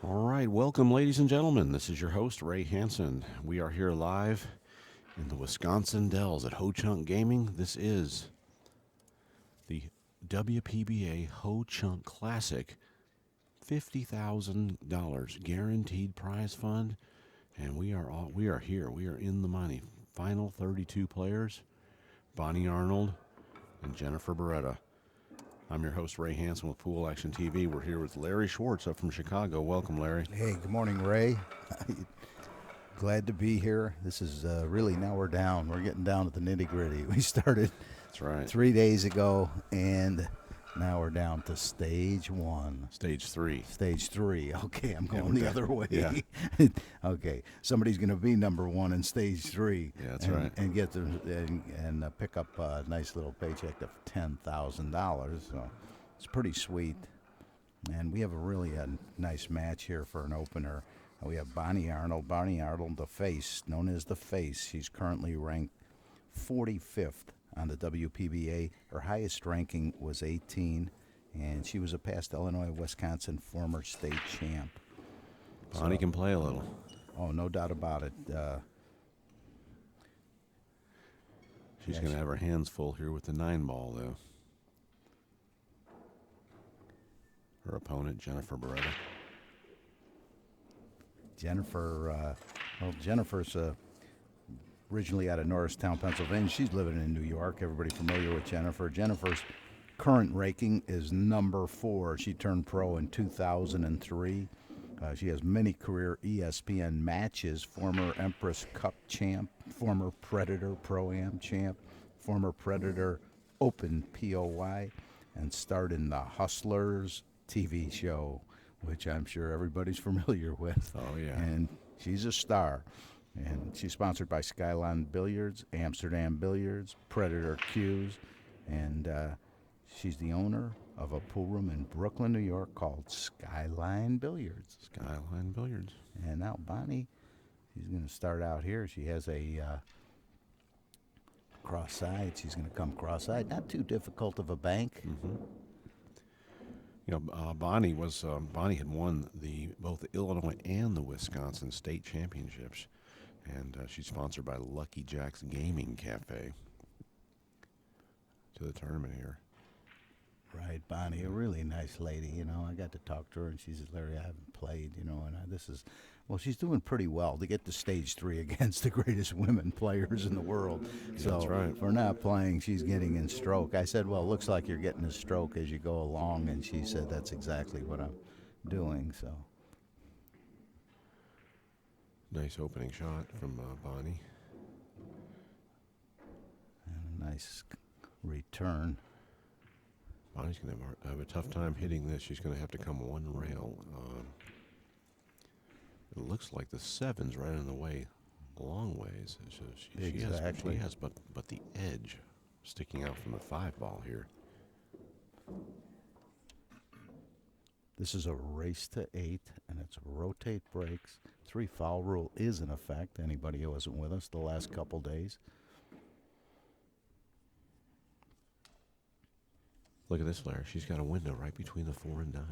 All right, welcome, ladies and gentlemen. This is your host, Ray Hansen. We are here live in the Wisconsin Dells at Ho Chunk Gaming. This is the WPBA Ho Chunk Classic, $50,000 guaranteed prize fund, and we are here. We are in the money. Final 32 players: Bonnie Arnold and Jennifer Baretta. I'm your host, Ray Hansen with Pool Action TV. We're here with Larry Schwartz up from Chicago. Welcome, Larry. Hey, good morning, Ray. Glad to be here. This is really, now we're down. We're getting down to the nitty gritty. We started That's right. 3 days ago, and now we're down to stage one. Stage three. Stage three. Okay, I'm Yeah, going we're the back. other way. Yeah. Okay, somebody's going to be number one in stage three. Yeah, that's right. And get to and pick up a nice little paycheck of $10,000. So it's pretty sweet. And we have a really nice match here for an opener. We have Bonnie Arnold. Bonnie Arnold, the face, known as the face. She's currently ranked 45th on the WPBA. Her highest ranking was 18, and she was a past Illinois, Wisconsin former state champ. Bonnie can play a little. Oh, no doubt about it. She's Yeah, going to have her hands full here with the 9-ball, though. Her opponent, Jennifer Baretta. Jennifer's originally out of Norristown, Pennsylvania. She's living in New York. Everybody familiar with Jennifer. Jennifer's current ranking is number 4. She turned pro in 2003. She has many career ESPN matches, former Empress Cup champ, former Predator Pro-Am champ, former Predator Open POY, and starred in the Hustlers TV show, which I'm sure everybody's familiar with. Oh, yeah. And she's a star. And she's sponsored by Skyline Billiards, Amsterdam Billiards, Predator Q's, and she's the owner of a pool room in Brooklyn, New York called Skyline Billiards. Skyline Billiards. And now Bonnie, she's going to start out here. She has a cross side. She's going to come cross side. Not too difficult of a bank. Mm-hmm. You know, Bonnie had won both the Illinois and the Wisconsin state championships, and she's sponsored by Lucky Jack's Gaming Cafe to the tournament here. Right, Bonnie, a really nice lady. You know, I got to talk to her, and she said, "Larry, I haven't played, you know, and she's doing pretty well to get to stage 3 against the greatest women players in the world." So That's right. for not playing, she's getting in stroke. I said, "Well, it looks like you're getting a stroke as you go along," and she said, "That's exactly what I'm doing." So Nice opening shot from Bonnie. and a nice return. Bonnie's going to have a tough time hitting this. She's going to have to come one rail. It looks like the 7's right in the way, a long ways. So Exactly. She has but the edge sticking out from the 5-ball here. This is a race to 8, and it's rotate breaks. 3 foul rule is in effect. Anybody who wasn't with us the last couple days. Look at this, Larry. She's got a window right between the 4 and 9.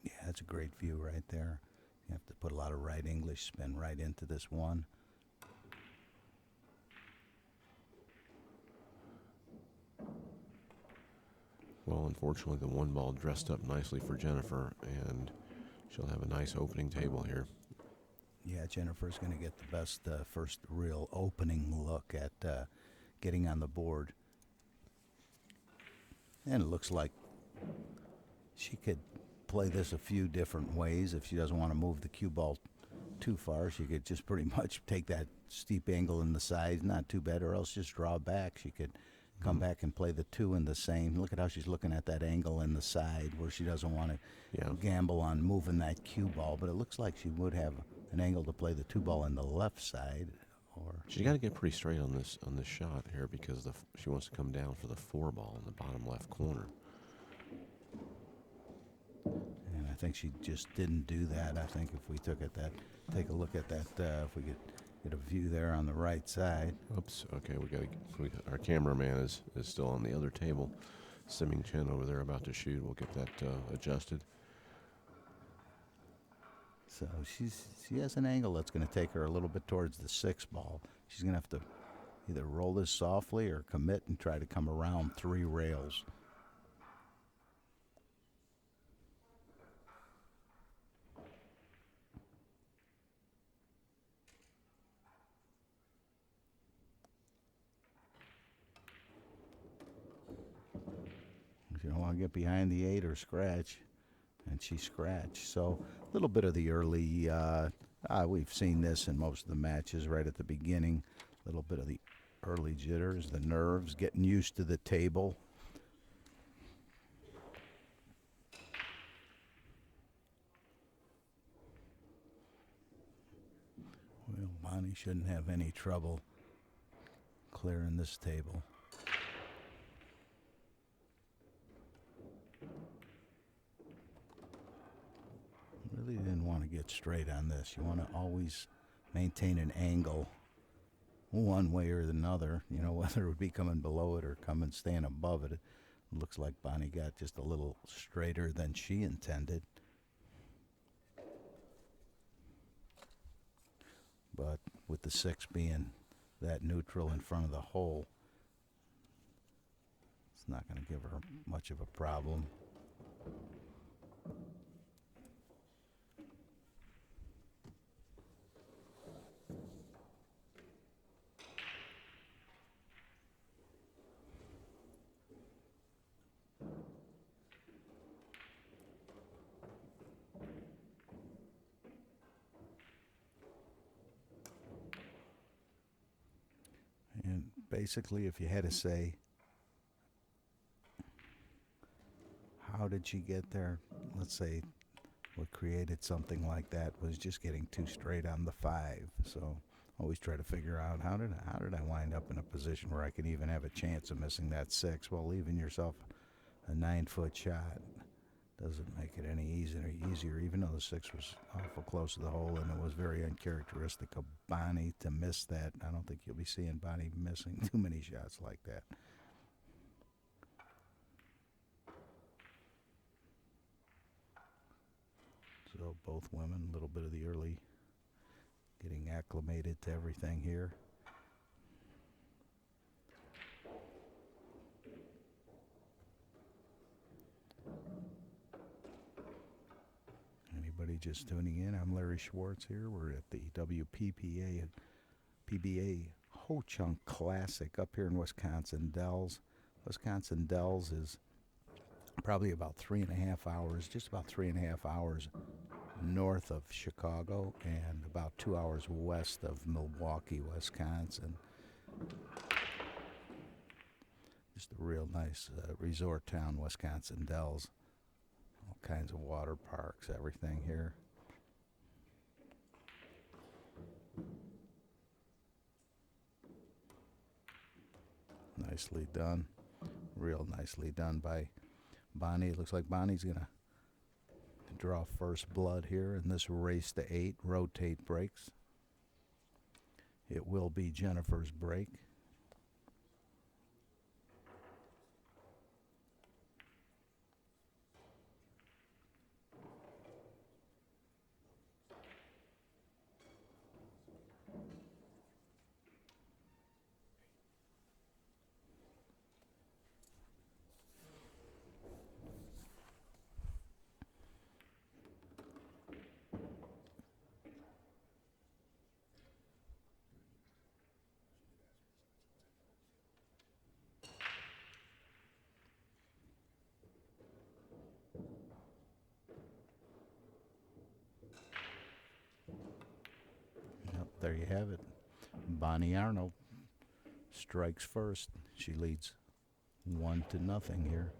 Yeah, that's a great view right there. You have to put a lot of right English spin right into this one. Well, unfortunately, the 1-ball dressed up nicely for Jennifer, and she'll have a nice opening table here. Yeah, Jennifer's going to get the best first real opening look at getting on the board. And it looks like she could play this a few different ways. If she doesn't want to move the cue ball too far, she could just pretty much take that steep angle in the side, not too bad, or else just draw back. She could come back and play the 2 in the same. Look at how she's looking at that angle in the side where she doesn't want to gamble on moving that cue ball, but it looks like she would have an angle to play the 2 ball in the left side. Or She's got to get pretty straight on this shot here because she wants to come down for the 4-ball in the bottom left corner. And I think she just didn't do that. I think if we take a look at that, if we could get a view there on the right side. Oops. Okay, our cameraman is still on the other table. Simming Chen over there about to shoot. We'll get that adjusted. So she has an angle that's going to take her a little bit towards the 6 ball. She's going to have to either roll this softly or commit and try to come around 3 rails. You don't want to get behind the 8 or scratch, and she scratched. So a little bit of the early, we've seen this in most of the matches right at the beginning, a little bit of the early jitters, the nerves, getting used to the table. Well, Bonnie shouldn't have any trouble clearing this table. Really didn't want to get straight on this. You want to always maintain an angle one way or another, whether it would be coming below it or coming staying above it. It looks like Bonnie got just a little straighter than she intended. But with the 6 being that neutral in front of the hole, it's not going to give her much of a problem. And basically, if you had to say, how did she get there? Let's say what created something like that was just getting too straight on the 5. So always try to figure out how did I wind up in a position where I could even have a chance of missing that 6 while leaving yourself a 9-foot shot. Doesn't make it any easier, even though the 6 was awful close to the hole, and it was very uncharacteristic of Bonnie to miss that. I don't think you'll be seeing Bonnie missing too many shots like that. So both women, a little bit of the early getting acclimated to everything here. Anybody just tuning in, I'm Larry Schwartz here. We're at the WPBA Ho-Chunk Classic up here in Wisconsin Dells. Wisconsin Dells is probably about 3.5 hours, just about 3.5 hours north of Chicago and about 2 hours west of Milwaukee, Wisconsin. Just a real nice resort town, Wisconsin Dells. All kinds of water parks, everything here. Nicely done. Real nicely done by Bonnie. It looks like Bonnie's going to draw first blood here in this race to 8 rotate breaks. It will be Jennifer's break. There you have it. Bonnie Arnold strikes first. She leads 1-0 here.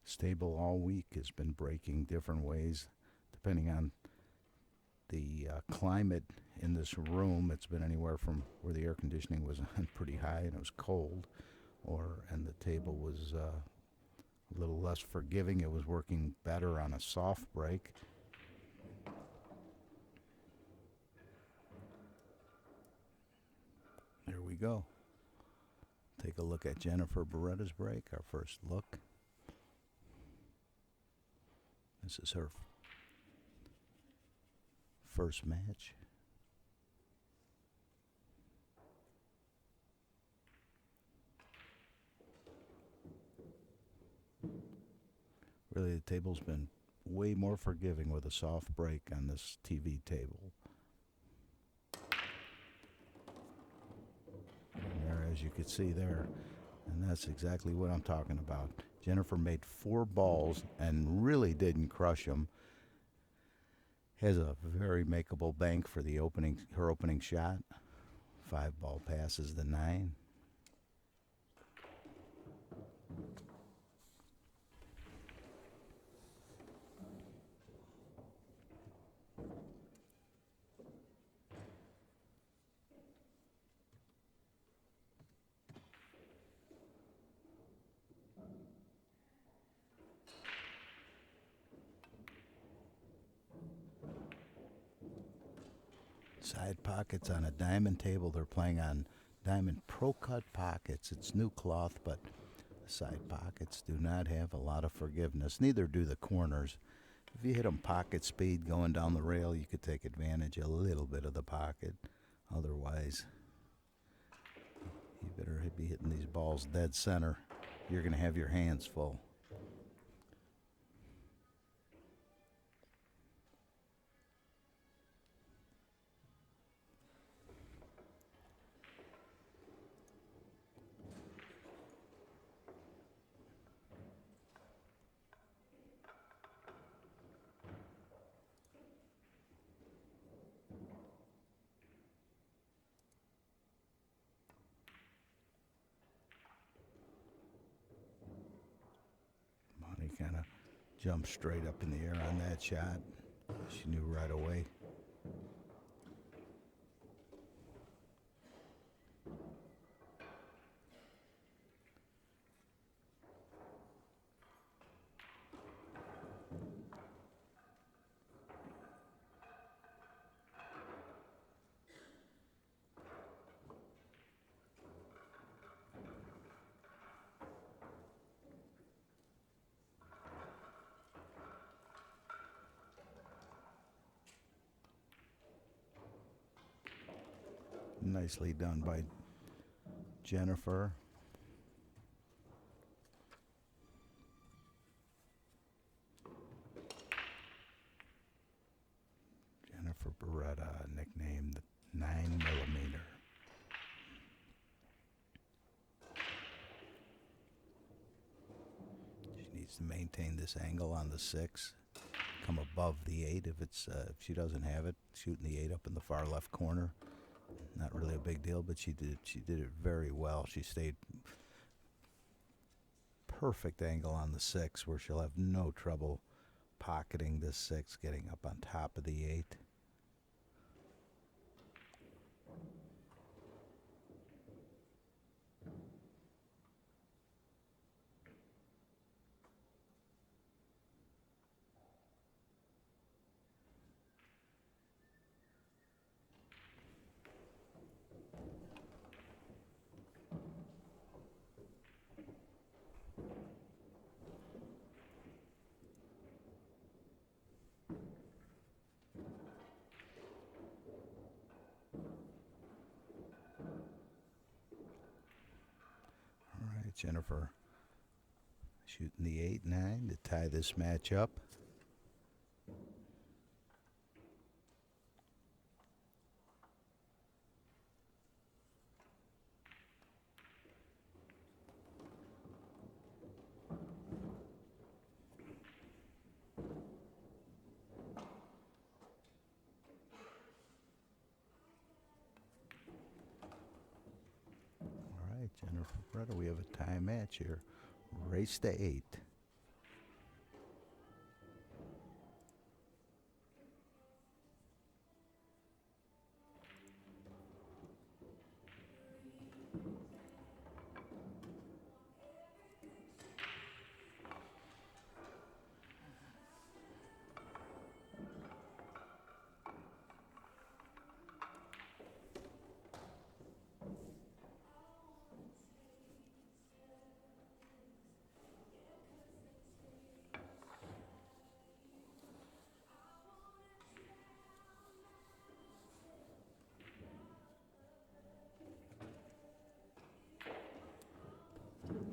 Stable all week has been breaking different ways. depending on the climate in this room. It's been anywhere from where the air conditioning was on pretty high and it was cold, and the table was a little less forgiving. It was working better on a soft break. There we go. Take a look at Jennifer Baretta's break, our first look. This is her first match. Really, the table's been way more forgiving with a soft break on this TV table. There, as you could see there, and that's exactly what I'm talking about. Jennifer made 4 balls and really didn't crush them. Has a very makeable bank for the her opening shot. 5 ball passes the 9. Side pockets on a diamond table. They're playing on diamond Pro Cut pockets. It's new cloth, but the side pockets do not have a lot of forgiveness. Neither do the corners. If you hit them pocket speed going down the rail, you could take advantage a little bit of the pocket. Otherwise, you better be hitting these balls dead center. You're going to have your hands full. Kind of jumped straight up in the air on that shot. She knew right away. Nicely done by Jennifer. Jennifer Baretta, nicknamed 9mm. She needs to maintain this angle on the 6. Come above the 8 if she doesn't have it. Shooting the 8 up in the far left corner. Not really a big deal, but she did it very well. She stayed perfect angle on the 6, where she'll have no trouble pocketing this 6, getting up on top of the 8. Jennifer shooting the 8-9 to tie this match up. Jennifer Baretta, we have a tie match here. Race to 8.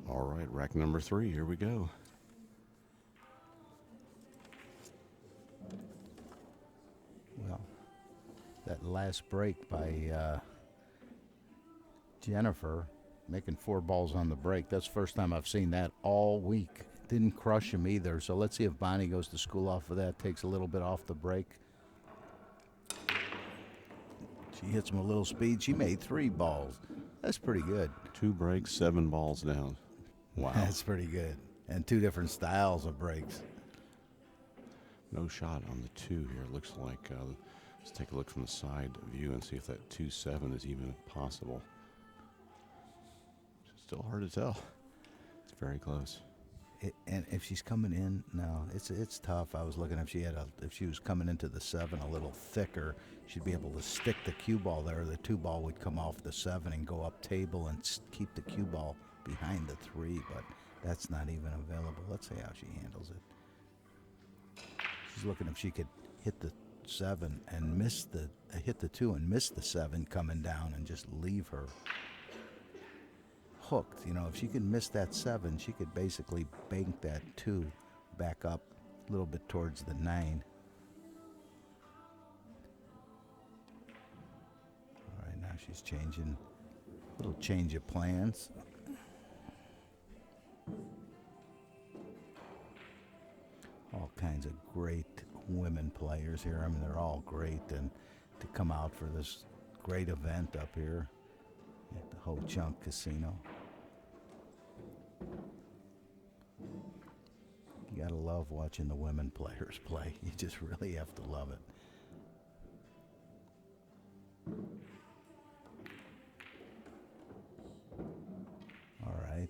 All right, rack number 3. Here we go. Well, that last break by Jennifer, making 4 balls on the break. That's the first time I've seen that all week. Didn't crush him either. So let's see if Bonnie goes to school off of that, takes a little bit off the break. She hits him a little speed. She made 3 balls. That's pretty good. 2 breaks, 7 balls down. Wow. That's pretty good. And 2 different styles of breaks. No shot on the 2 here. Looks like, let's take a look from the side view and see if that 2-7 is even possible. Still hard to tell. It's very close. And if she's coming in, no, it's tough. I was looking if she was coming into the 7 a little thicker, she'd be able to stick the cue ball there. The 2 ball would come off the 7 and go up table and keep the cue ball behind the 3, but that's not even available. Let's see how she handles it. She's looking if she could hit the 7 and hit the 2 and miss the 7 coming down and just leave her hooked. You know, if she could miss that 7, she could basically bank that 2 back up a little bit towards the 9. All right, now she's changing, a little change of plans. All kinds of great women players here. I mean, they're all great, and to come out for this great event up here at the Ho Chunk Casino. You gotta love watching the women players play. You just really have to love it. All right.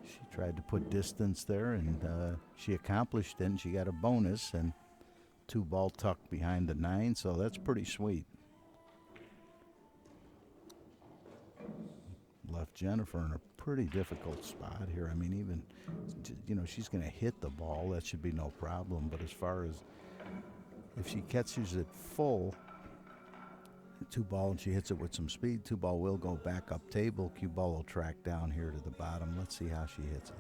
She tried to put distance there, and she accomplished it, and she got a bonus, and 2 ball tucked behind the 9, so that's pretty sweet. Left Jennifer in a pretty difficult spot here. I mean, even, she's going to hit the ball. That should be no problem. But as far as if she catches it full, 2 ball, and she hits it with some speed, 2 ball will go back up table. Cue ball will track down here to the bottom. Let's see how she hits it.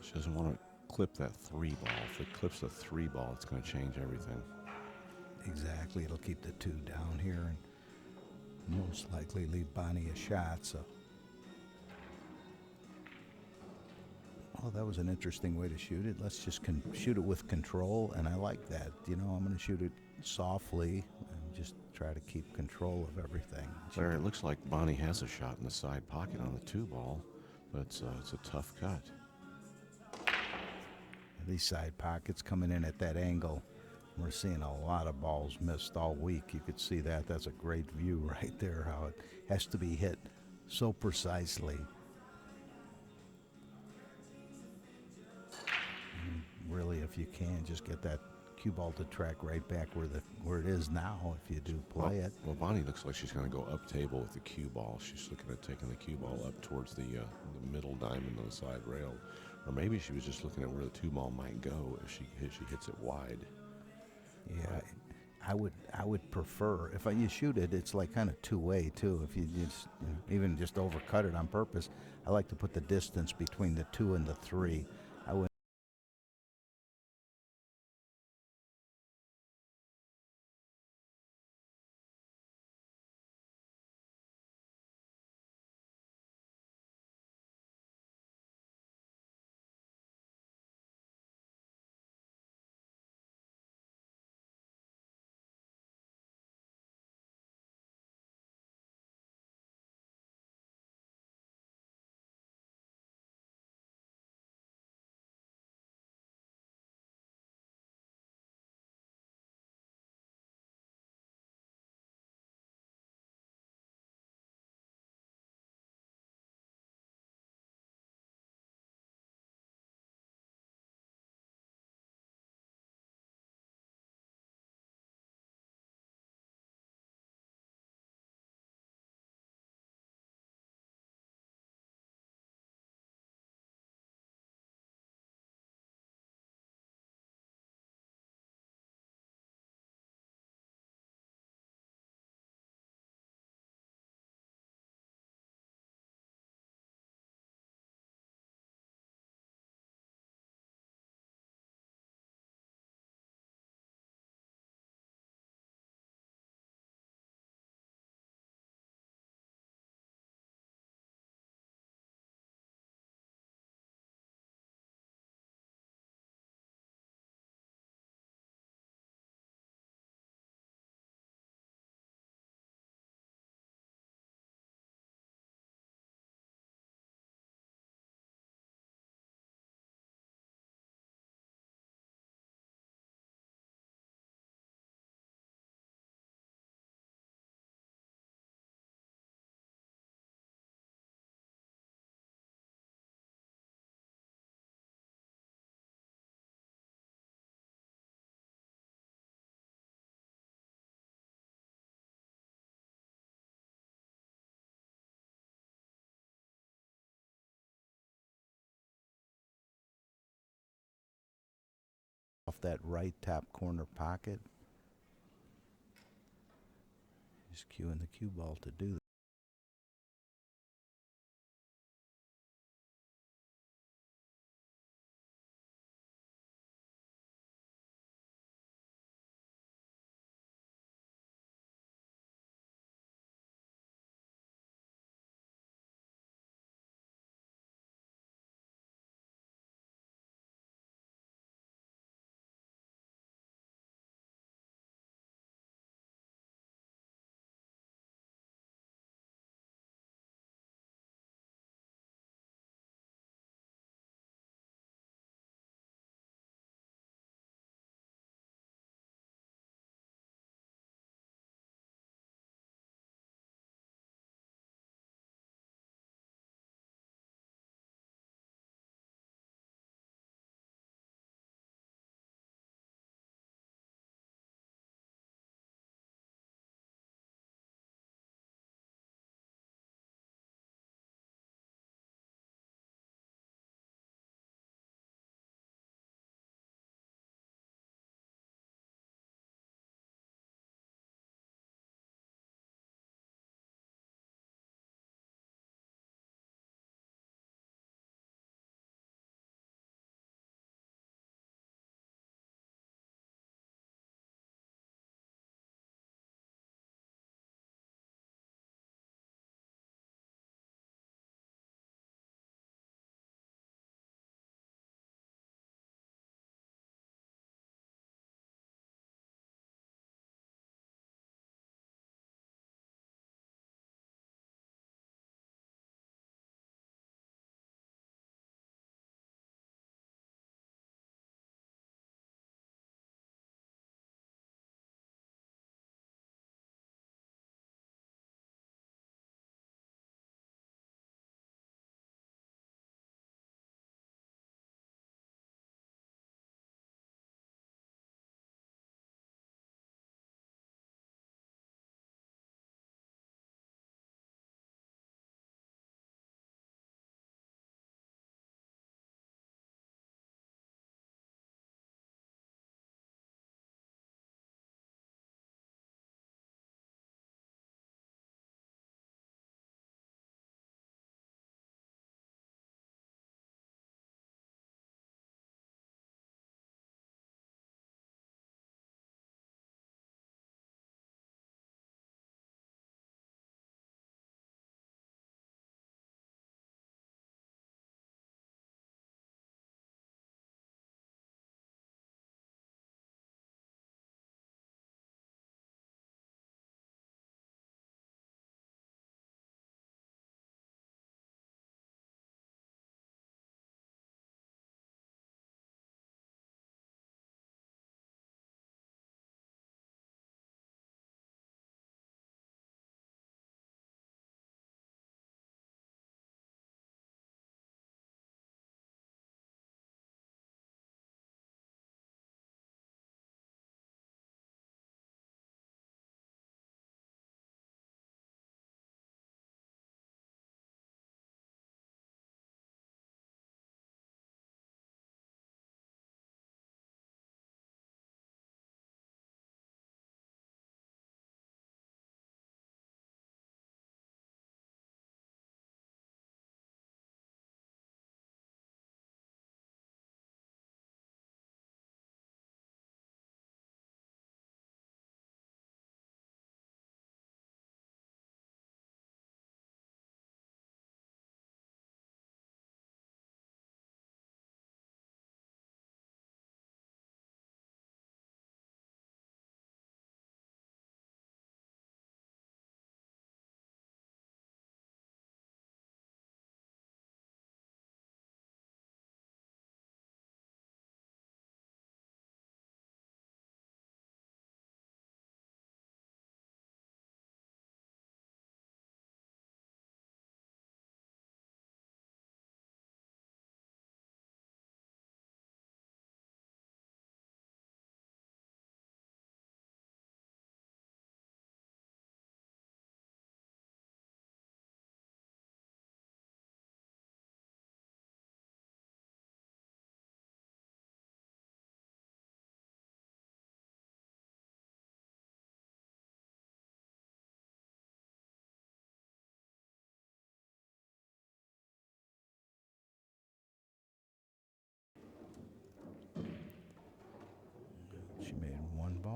She doesn't want to clip that 3 ball. If it clips the 3 ball, it's going to change everything. Exactly. It'll keep the 2 down here and most likely leave Bonnie a shot. So, oh, that was an interesting way to shoot it. Let's just shoot it with control, and I like that. I'm going to shoot it softly and just try to keep control of everything. Larry, it looks like Bonnie has a shot in the side pocket on the 2 ball, but it's a tough cut. These side pockets coming in at that angle. We're seeing a lot of balls missed all week. You could see that. That's a great view right there, how it has to be hit so precisely. And really, if you can, just get that cue ball to track right back where it is now if you do play it. Well, Bonnie looks like she's going to go up table with the cue ball. She's looking at taking the cue ball up towards the middle diamond on the side rail. Or maybe she was just looking at where the 2 ball might go if she hits it wide. Yeah, I would prefer if you shoot it. It's like kind of 2-way too. If you just even just overcut it on purpose, I like to put the distance between the 2 and the 3. I would. off that right top corner pocket. He's cueing the cue ball to do that.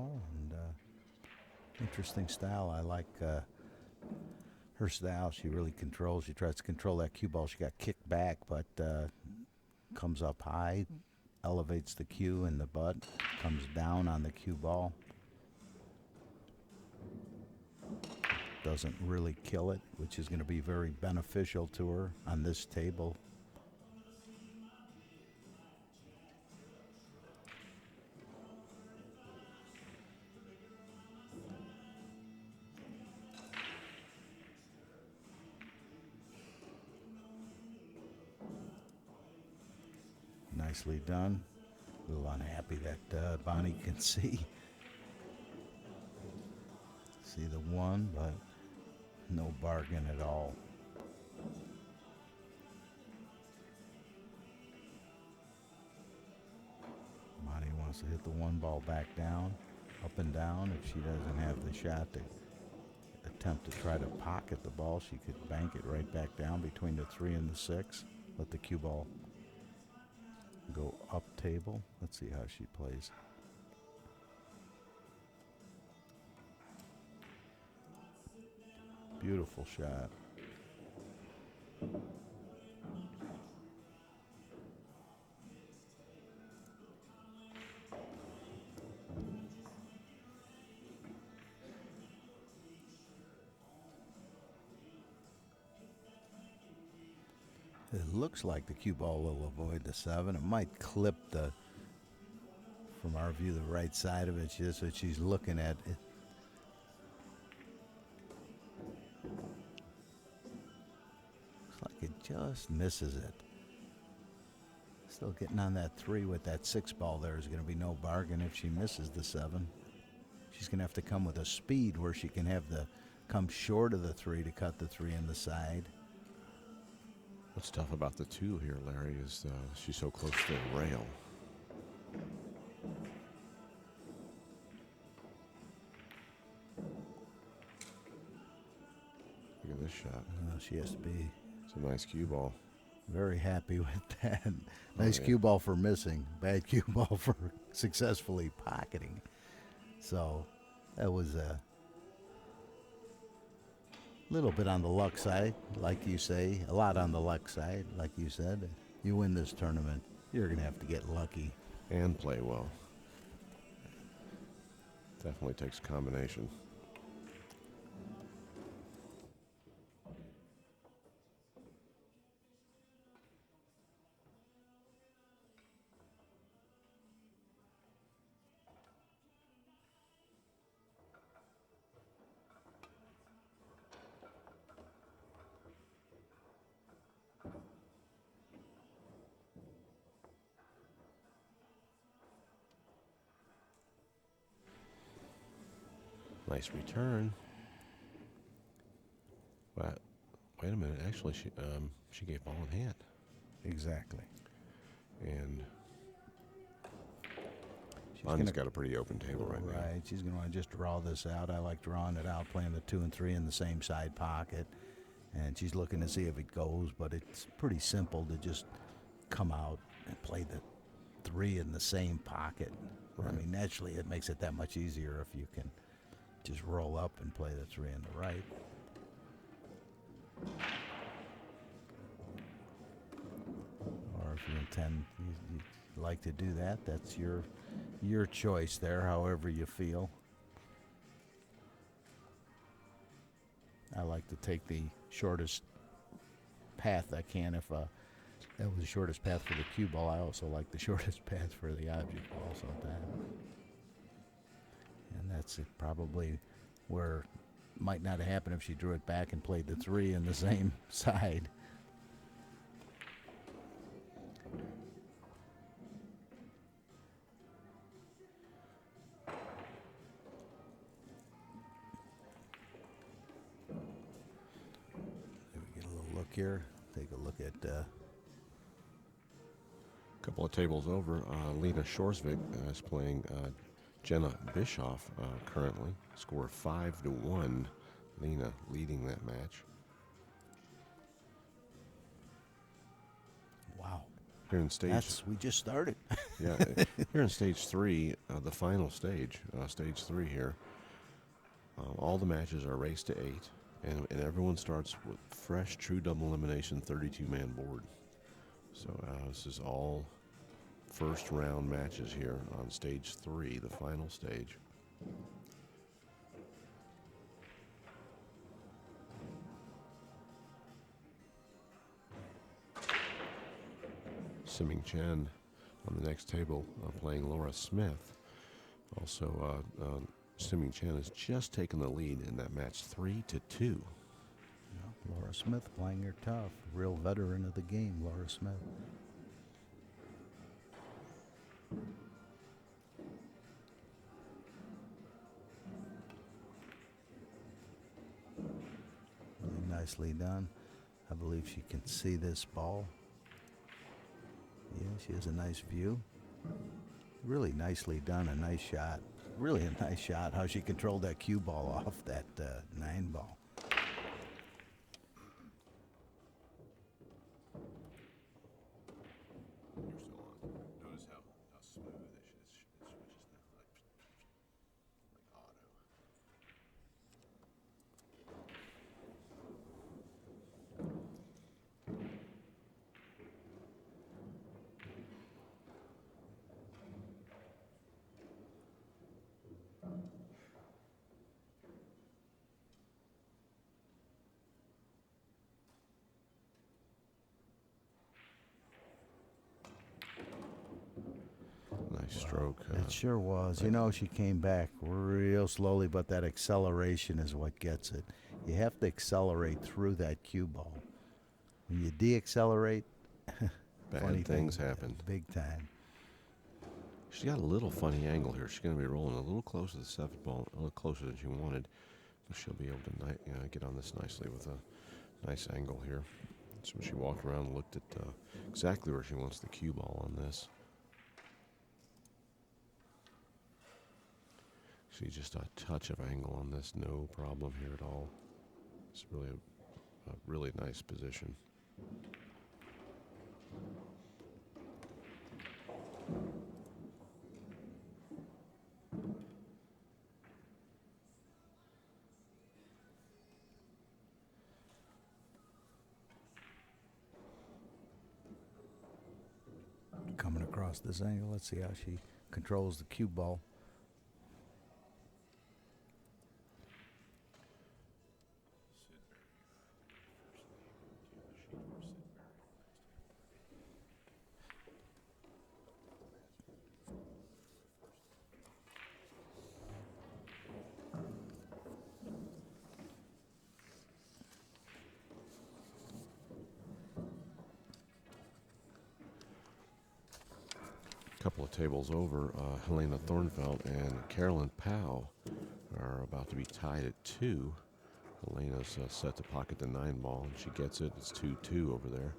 ball, and interesting style. I like her style. She really controls. She tries to control that cue ball. She got kicked back, but comes up high, elevates the cue in the butt, comes down on the cue ball. Doesn't really kill it, which is going to be very beneficial to her on this table. Nicely done. A little unhappy that Bonnie can see the one, but no bargain at all. Bonnie wants to hit the one ball back down, up and down. If she doesn't have the shot to attempt to try to pocket the ball, she could bank it right back down between the 3 and the 6. Let the cue ball go up table. Let's see how she plays. Beautiful shot. It looks like the cue ball will avoid the 7. It might clip from our view, the right side of it. That's what she's looking at. Looks like it just misses it. Still getting on that 3 with that 6 ball there is going to be no bargain if she misses the 7. She's going to have to come with a speed where she can come short of the 3 to cut the 3 in the side. What's tough about the 2 here, Larry, is she's so close to the rail. Look at this shot. She has to be. It's a nice cue ball. Very happy with that. Nice cue ball for missing. Bad cue ball for successfully pocketing. So that was a little bit on the luck side, like you say. A lot on the luck side, like you said. You win this tournament, you're going to have to get lucky. And play well. Definitely takes a combination. Nice return. But wait a minute. Actually, she gave ball in hand. Exactly. And Bonnie's got a pretty open table right now. Right. She's going to want to just draw this out. I like drawing it out, playing the 2 and 3 in the same side pocket. And she's looking to see if it goes, but it's pretty simple to just come out and play the 3 in the same pocket. Right. I mean, naturally, it makes it that much easier if you can just roll up and play the 3 in the right. Or if you intend, you'd like to do that, that's your choice there, however you feel. I like to take the shortest path I can. If that was the shortest path for the cue ball, I also like the shortest path for the object ball sometimes. And that's probably where it might not have happened if she drew it back and played the 3 in the same side. Let me get a little look here. Take a look at A couple of tables over, Lena Shorsvik is playing Jenna Bischoff currently. Score 5-1. Lena leading that match. wow. Here in stage, We just started. yeah, here in stage 3, the final stage, stage 3 here. All the matches are race to 8, and everyone starts with fresh, true double elimination 32-man board. So this is all first round matches here on stage 3, the final stage. Simming Chen on the next table playing Laura Smith. Also, Simming Chen has just taken the lead in that match 3-2. Yeah, Laura Smith playing her tough. Real veteran of the game, Laura Smith. Really nicely done. I believe she can see this ball. Yeah, she has a nice view. Really nicely done, a nice shot. Really a nice shot, how she controlled that cue ball off that 9 ball. You're still on. Notice how smooth it switches now, like auto. Nice stroke. It sure was. You know, she came back real slowly, but that acceleration is what gets it. You have to accelerate through that cue ball. When you deaccelerate, Bad things happen. Big time. She's got a little funny angle here. She's going to be rolling a little closer to the 7th ball, a little closer than she wanted. But she'll be able to get on this nicely with a nice angle here. So she walked around and looked at exactly where she wants the cue ball on this. See just a touch of angle on this, no problem here at all. It's really a really nice position. Coming across this angle, let's see how she controls the cue ball. Couple of tables over, Helena Thornfeld and Carolyn Powell are about to be tied at 2. Helena's set to pocket the 9 ball, and she gets it. It's 2-2 over there.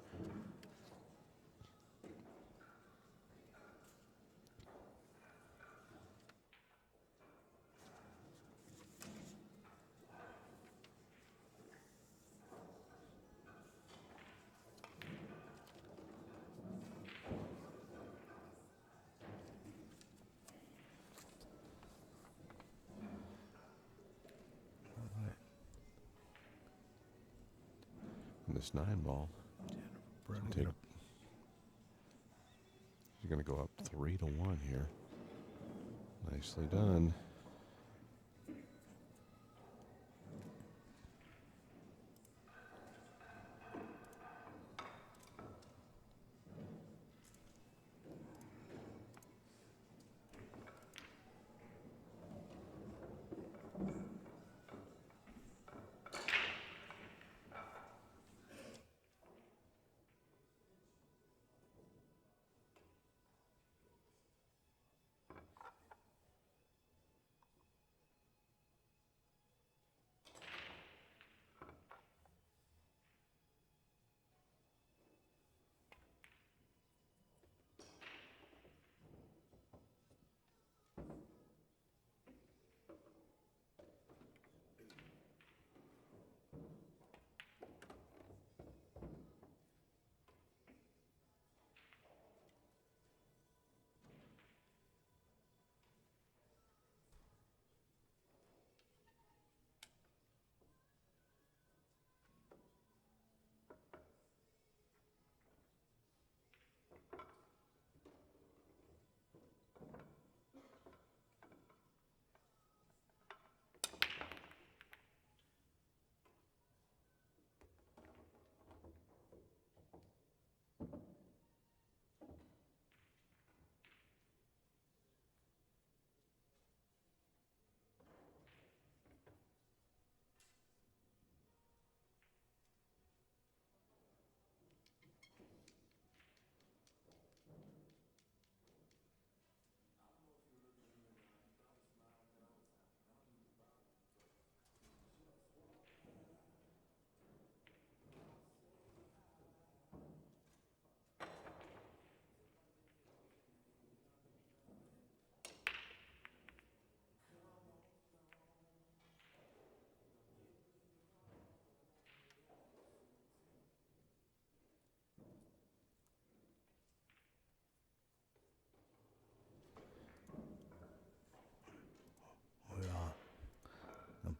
This 9 ball. She's going to go up 3-1 here. Nicely done.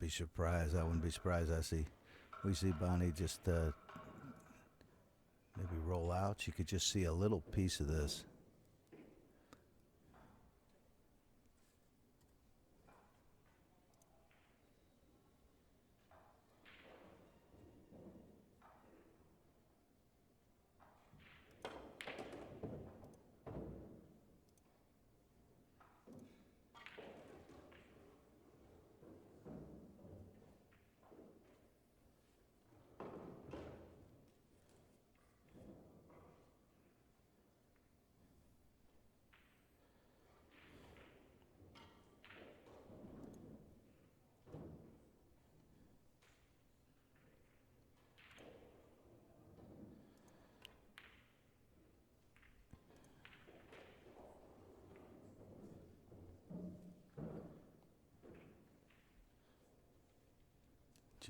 be surprised. I wouldn't be surprised. We see Bonnie just maybe roll out. She could just see a little piece of this.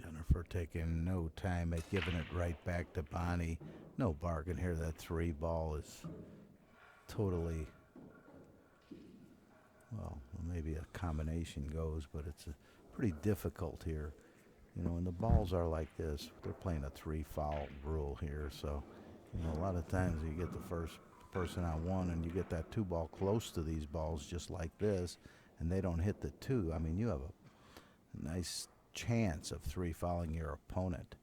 Jennifer taking no time at giving it right back to Bonnie. No bargain here. That 3 ball is totally, well, maybe a combination goes, but it's pretty difficult here. You know, and the balls are like this. They're playing a 3-foul rule here, so, you know, a lot of times you get the first person on 1 and you get that 2 ball close to these balls just like this, and they don't hit the 2. I mean, you have a nice chance of 3-fouling your opponent.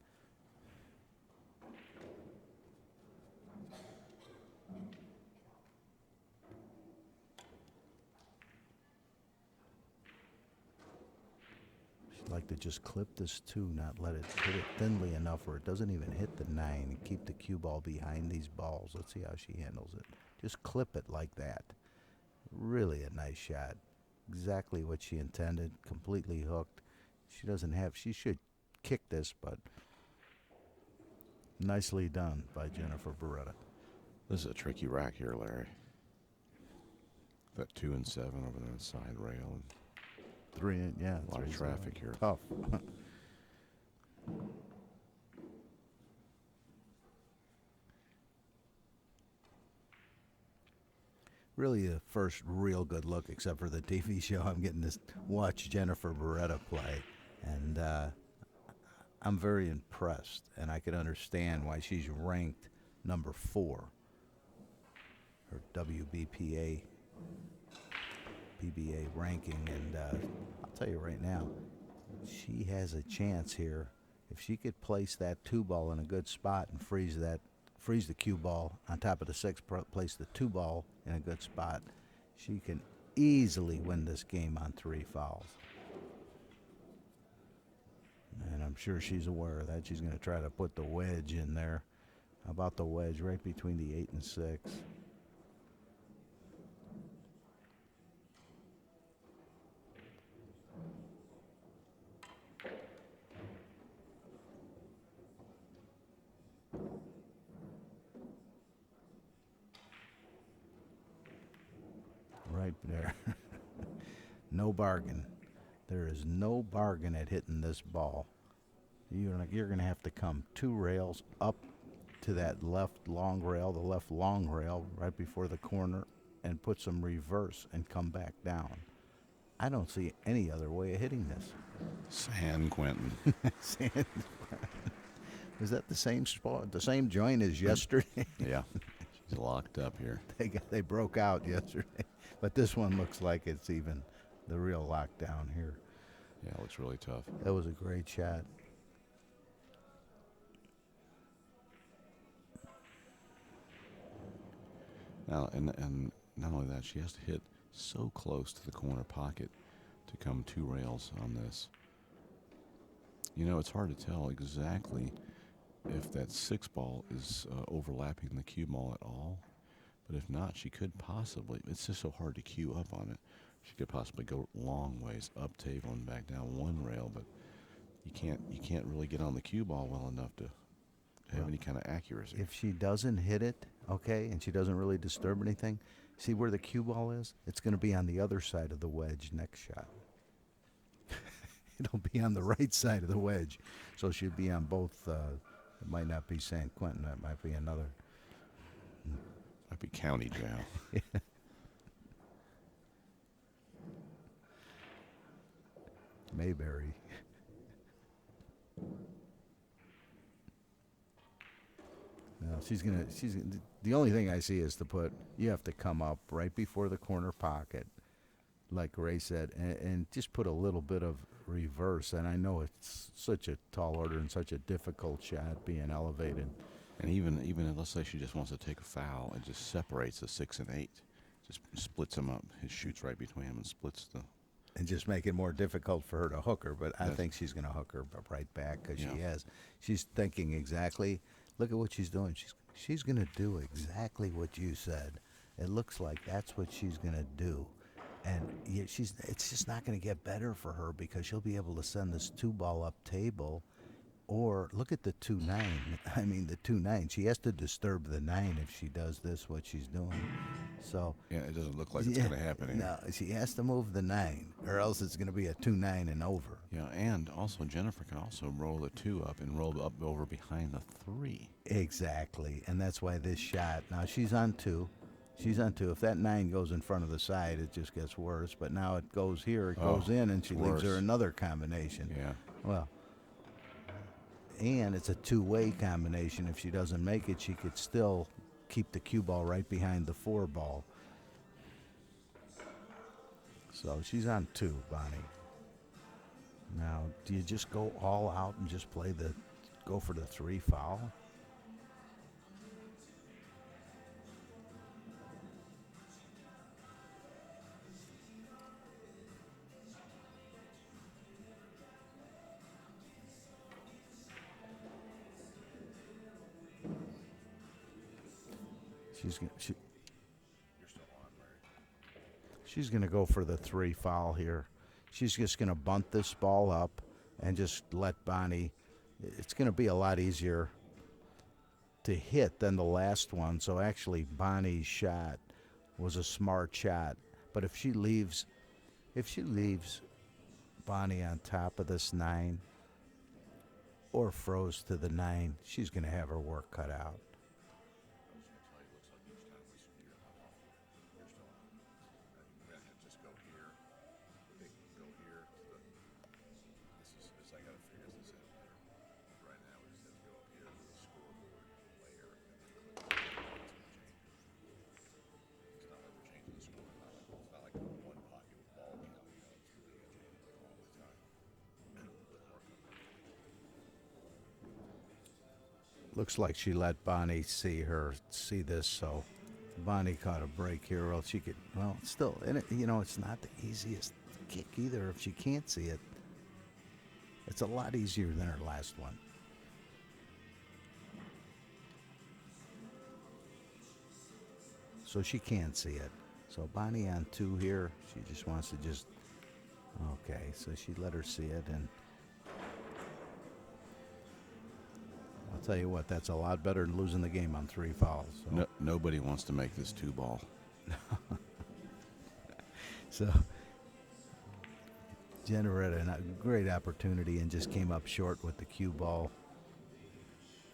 She'd like to just clip this 2, not let it hit it thinly enough where it doesn't even hit the 9, and keep the cue ball behind these balls. Let's see how she handles it. Just clip it like that. Really a nice shot. Exactly what she intended. Completely hooked. She should kick this, but nicely done by Jennifer Baretta. This is a tricky rack here, Larry. That 2 and 7 over that side rail. And 3, yeah. a lot of traffic here. Tough. Really the first real good look, except for the TV show, I'm getting to watch Jennifer Baretta play. And I'm very impressed, and I can understand why she's ranked number 4. Her WBPA PBA ranking, and I'll tell you right now, she has a chance here. If she could place that 2 ball in a good spot and freeze the cue ball on top of the 6, place the 2 ball in a good spot, she can easily win this game on 3 fouls. And I'm sure she's aware of that. She's going to try to put the wedge in there. How about the wedge right between the 8 and 6? Right there. No bargain. There is no bargain at hitting this ball. You're going to have to come 2 rails up to that left long rail right before the corner, and put some reverse and come back down. I don't see any other way of hitting this. San Quentin. Is that the same spot, the same joint as yesterday? Yeah. She's locked up here. They broke out yesterday. But this one looks like it's even the real lockdown here. Yeah, it looks really tough. That was a great shot. Now, and not only that, she has to hit so close to the corner pocket to come 2 rails on this. You know, it's hard to tell exactly if that 6 ball is overlapping the cue ball at all. But if not, she could possibly, it's just so hard to cue up on it. She could possibly go long ways up table and back down 1 rail, but you can't really get on the cue ball well enough to have any kind of accuracy. If she doesn't hit it, okay, and she doesn't really disturb anything, see where the cue ball is? It's going to be on the other side of the wedge next shot. It'll be on the right side of the wedge. So she'll be on both. It might not be San Quentin. That might be another. Might be County Jail. Mayberry. She's the only thing I see is to put. You have to come up right before the corner pocket, like Ray said, and just put a little bit of reverse. And I know it's such a tall order and such a difficult shot being elevated. And even let's say she just wants to take a foul, it just separates the 6 and 8, just splits them up. It shoots right between them and splits the. And just make it more difficult for her to hook her. But I Yes. think she's going to hook her right back because she Yeah. has. She's thinking exactly. Look at what she's doing. She's going to do exactly what you said. It looks like that's what she's going to do. And it's just not going to get better for her because she'll be able to send this 2-ball up table. Or look at the 2-9. I mean, the 2-9. She has to disturb the 9 if she does this, what she's doing. So Yeah, it doesn't look like it's going to happen here. no, she has to move the 9, or else it's going to be a 2-9 and over. Yeah, and also Jennifer can also roll the 2 up and roll up over behind the 3. Exactly, and that's why this shot. Now she's on 2. She's on 2. If that 9 goes in front of the side, it just gets worse. But now it goes here, it goes in, and she leaves her worse. another combination. Yeah. Well, and it's a two-way combination. If she doesn't make it, she could still keep the cue ball right behind the 4 ball. So she's on 2, Bonnie. Now, do you just go all out and just go for the 3 foul? She's gonna go for the 3 foul here. She's just gonna bunt this ball up and just let Bonnie. It's gonna be a lot easier to hit than the last one. So actually, Bonnie's shot was a smart shot. But if she leaves Bonnie on top of this 9 or froze to the 9, she's gonna have her work cut out. Looks like she let Bonnie see this, so Bonnie caught a break here. Well, she could, well, still, and it's not the easiest kick either if she can't see it. It's a lot easier than her last one. So she can't see it. So Bonnie on 2 here. She just wants to okay, so she let her see it, and I'll tell you what, that's a lot better than losing the game on 3 fouls. So. No, nobody wants to make this 2 ball. So Jennifer had a great opportunity and just came up short with the cue ball,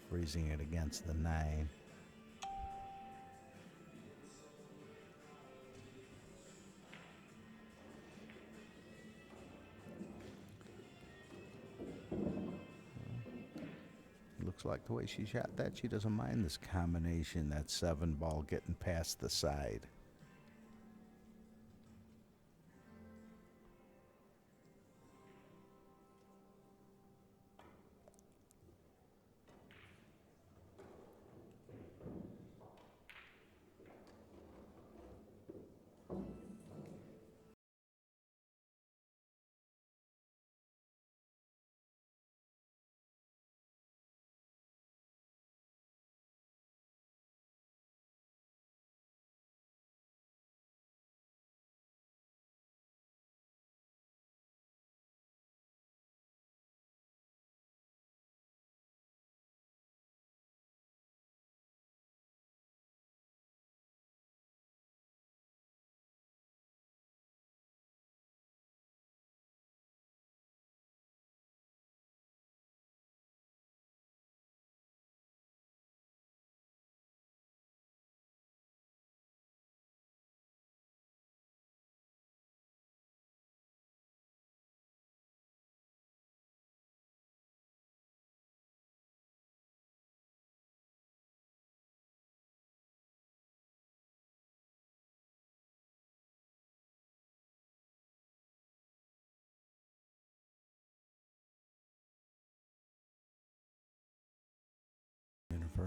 freezing it against the 9. Looks like the way she shot that, she doesn't mind this combination, that 7 ball getting past the side.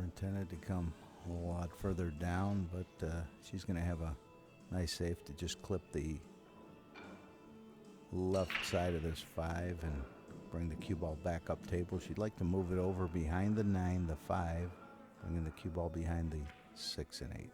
intended to come a lot further down, but she's going to have a nice save to just clip the left side of this 5 and bring the cue ball back up table. She'd like to move it over behind the 9, the 5, bringing the cue ball behind the 6 and 8.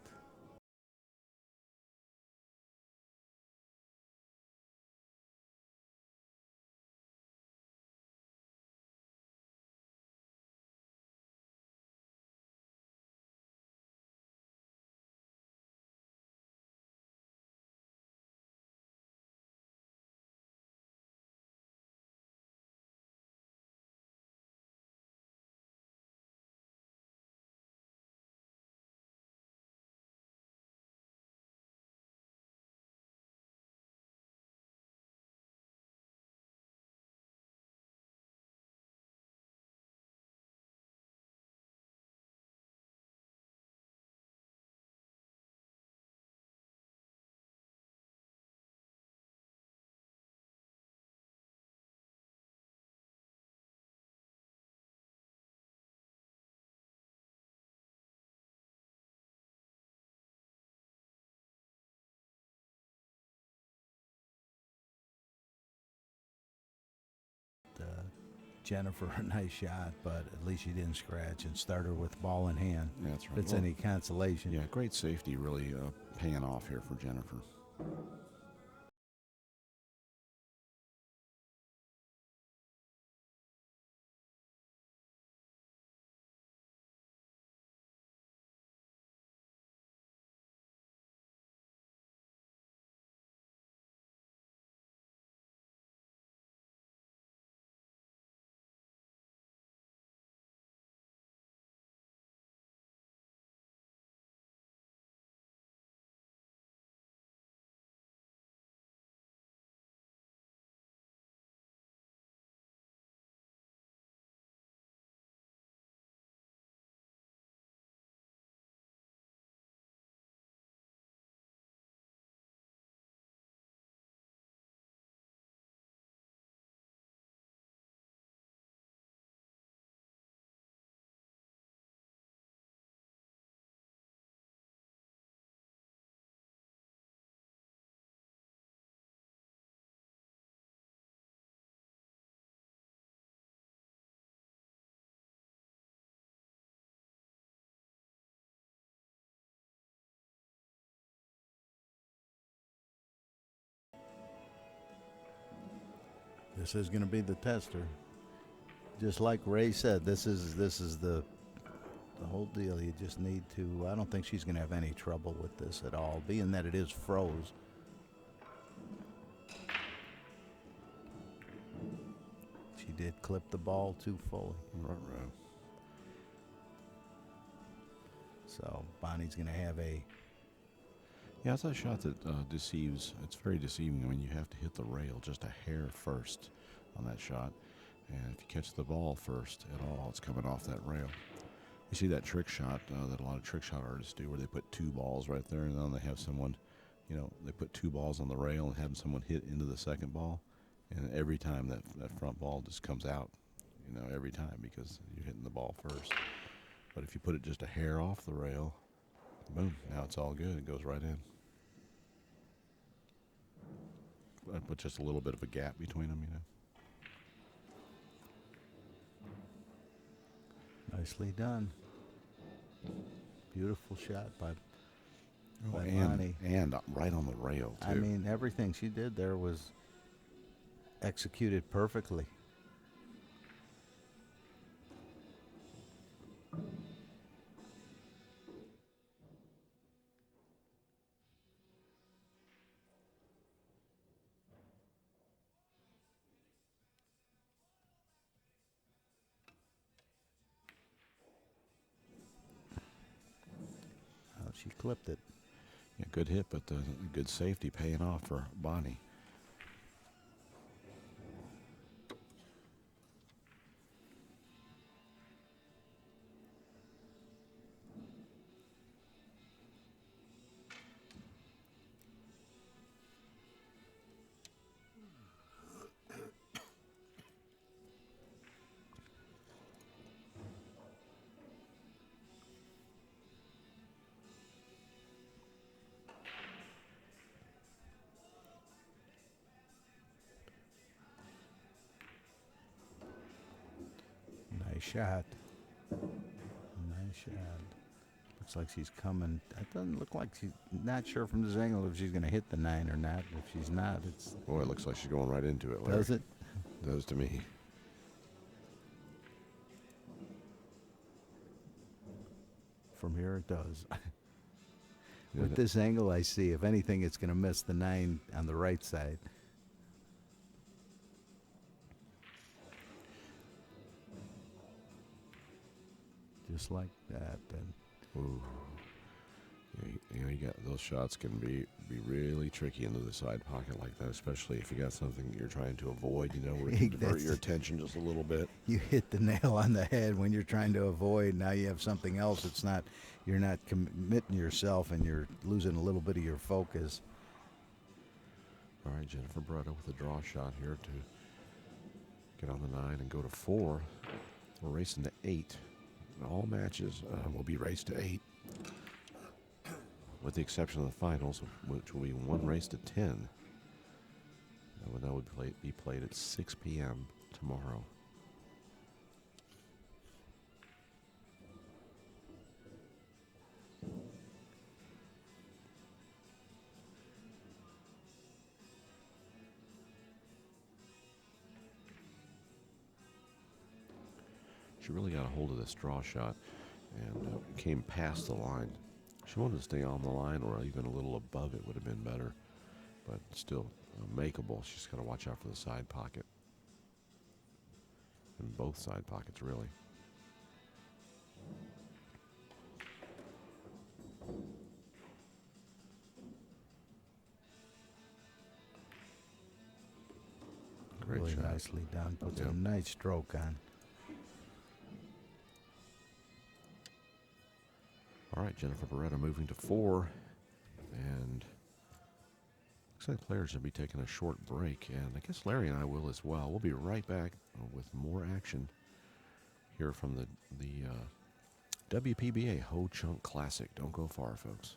Jennifer, a nice shot, but at least she didn't scratch and start her with ball in hand. Yeah, that's right. If it's any consolation. Yeah, great safety really paying off here for Jennifer. This is going to be the tester. Just like Ray said, this is the whole deal. You just need to. I don't think she's going to have any trouble with this at all, being that it is froze. She did clip the ball too fully. Right. So Bonnie's going to have a. Yeah, it's a shot that deceives. It's very deceiving. I mean, you have to hit the rail just a hair first on that shot. And if you catch the ball first at all, it's coming off that rail. You see that trick shot that a lot of trick shot artists do where they put 2 balls right there, and then they have someone, they put 2 balls on the rail and have someone hit into the second ball. And every time that front ball just comes out, every time because you're hitting the ball first. But if you put it just a hair off the rail, boom, now it's all good. It goes right in. But just a little bit of a gap between them, Nicely done. Beautiful shot by and Bonnie. And right on the rail, too. I mean, everything she did there was executed perfectly. She clipped it. Yeah, good hit, but good safety paying off for Bonnie. Nice shot. Nice shot. Looks like she's coming. It doesn't look like she's not sure from this angle if she's going to hit the 9 or not. If she's not, it's. Boy, it looks like she's going right into it, Larry. Does it? Does to me. From here, it does. Yeah, With this angle, I see. If anything, it's going to miss the 9 on the right side. Just like that, then. Ooh. You got those shots can be really tricky into the side pocket like that, especially if you got something you're trying to avoid. Where you can divert your attention just a little bit. You hit the nail on the head when you're trying to avoid. Now you have something else. It's not. You're not committing yourself, and you're losing a little bit of your focus. All right, Jennifer Baretta with a draw shot here to get on the 9 and go to 4. We're racing to 8. All matches will be raced to 8, with the exception of the finals, which will be one race to 10. That would be played at 6 p.m. tomorrow. She really got a hold of this draw shot and came past the line. She wanted to stay on the line, or even a little above it would have been better, but still makeable. She's got to watch out for the side pocket, and both side pockets, really. Great Really shot. nicely done. Puts Yep. a nice stroke on. All right, Jennifer Baretta moving to 4, and looks like players will be taking a short break, and I guess Larry and I will as well. We'll be right back with more action here from the WPBA Ho Chunk Classic. Don't go far, folks.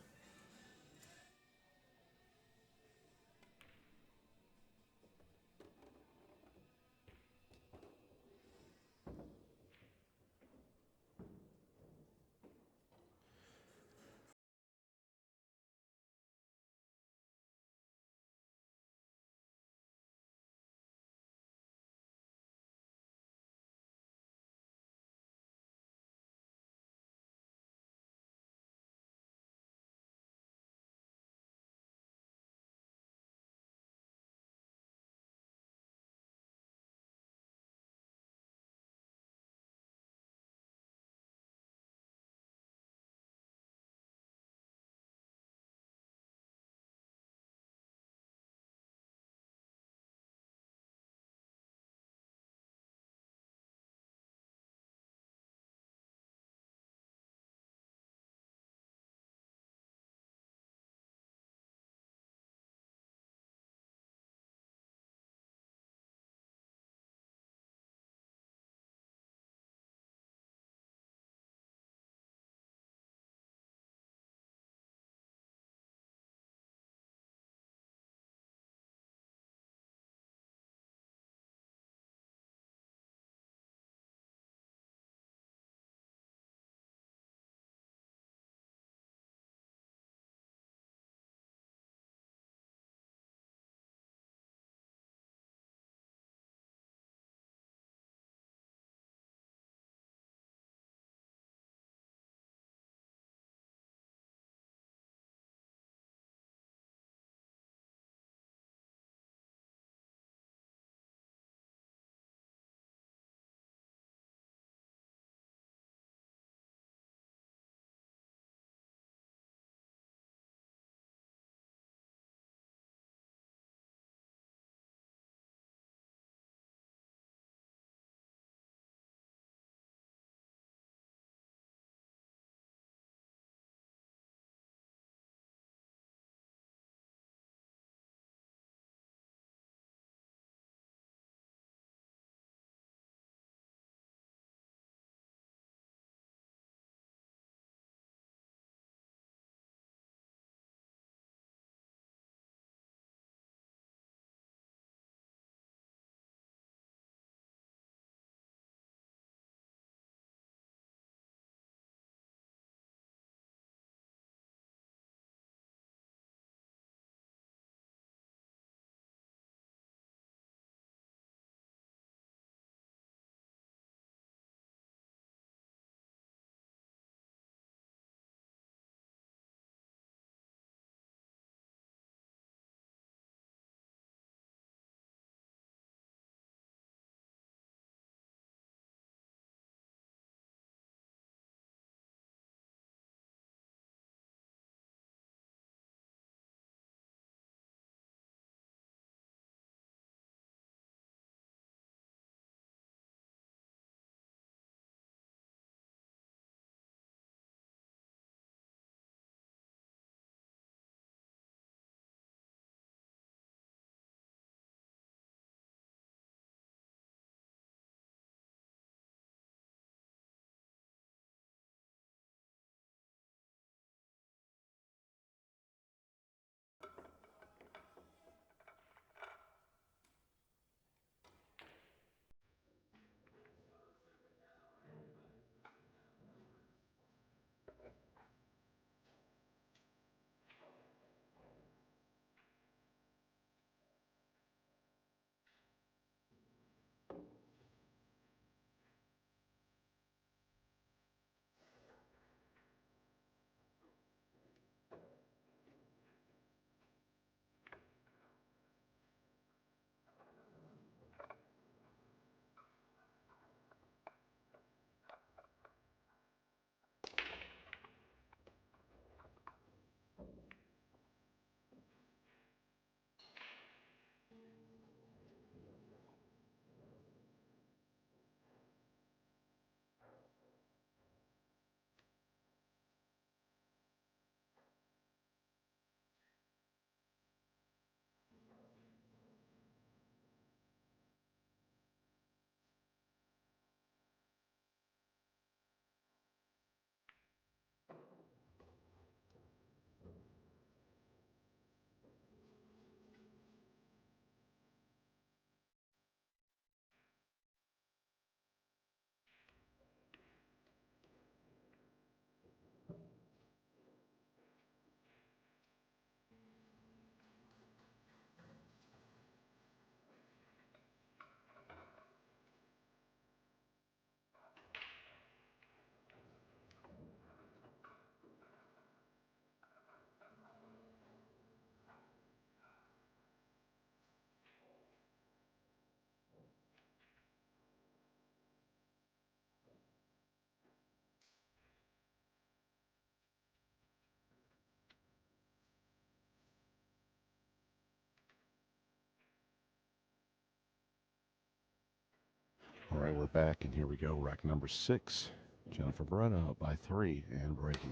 All right, we're back, and here we go. Rack number 6. Jennifer Baretta up by 3 and breaking.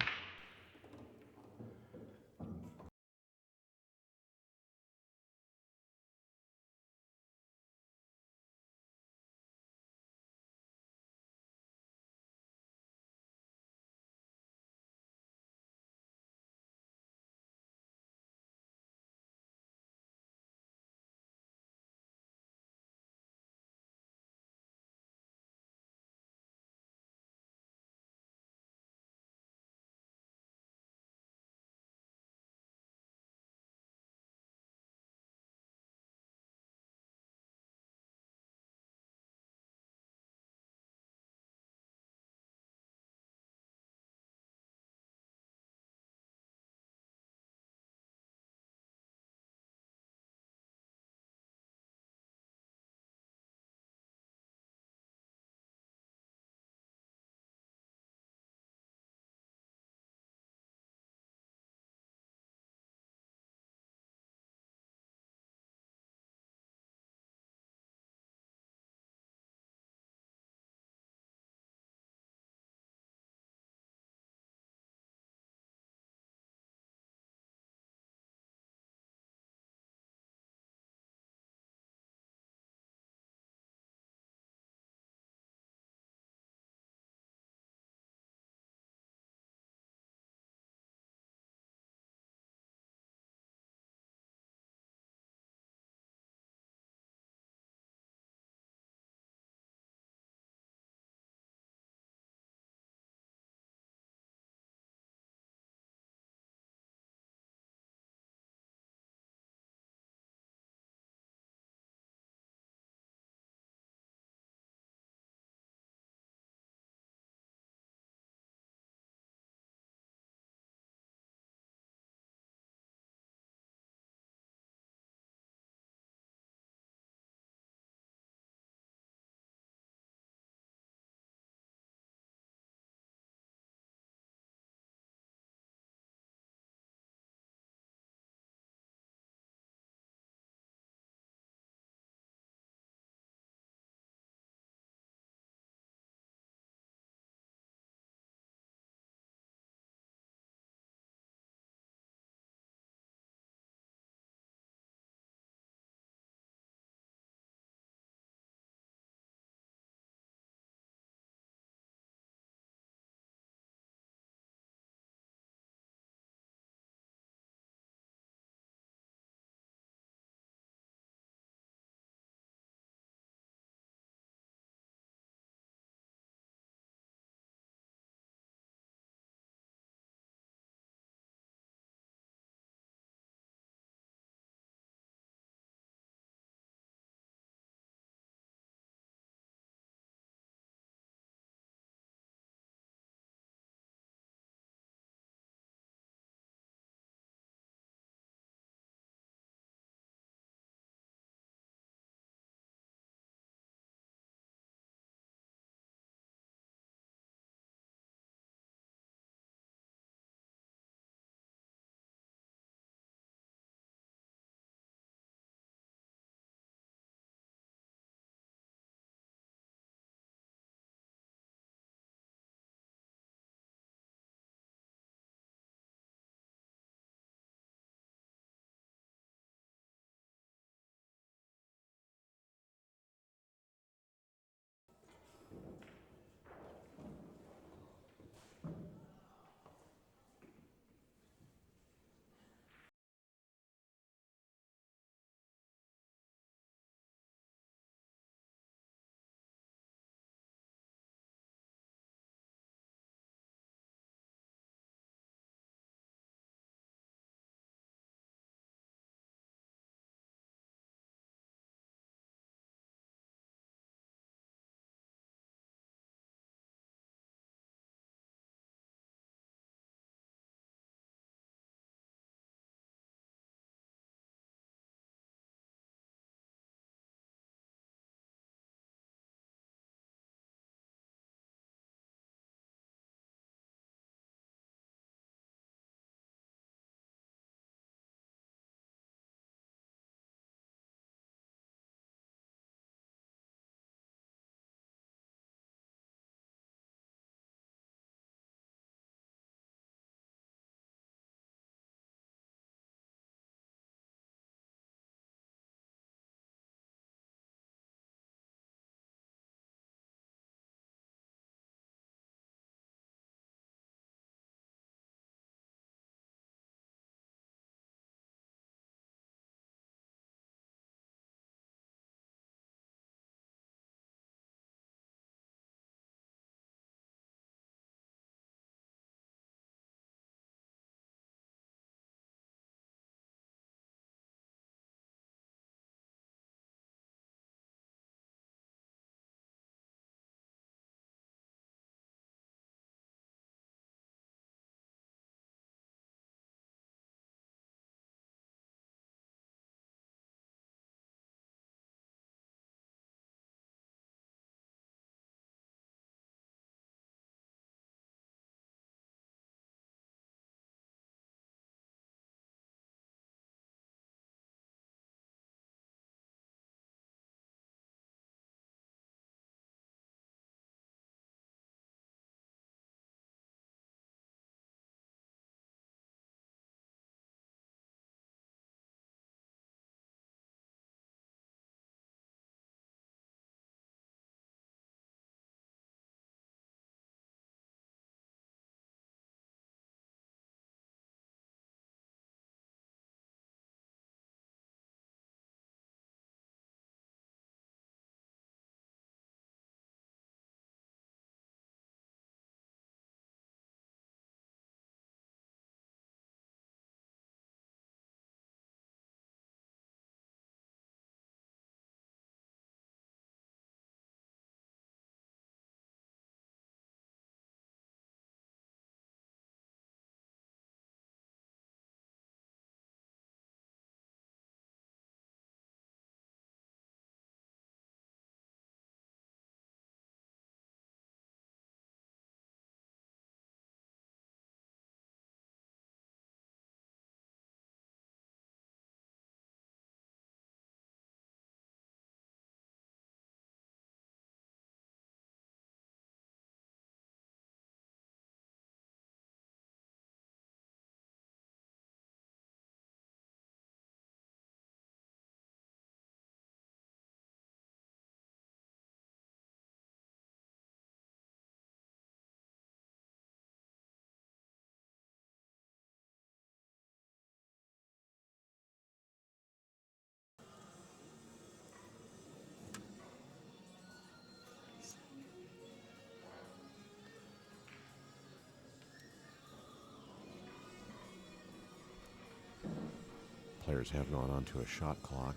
players have gone on to a shot clock,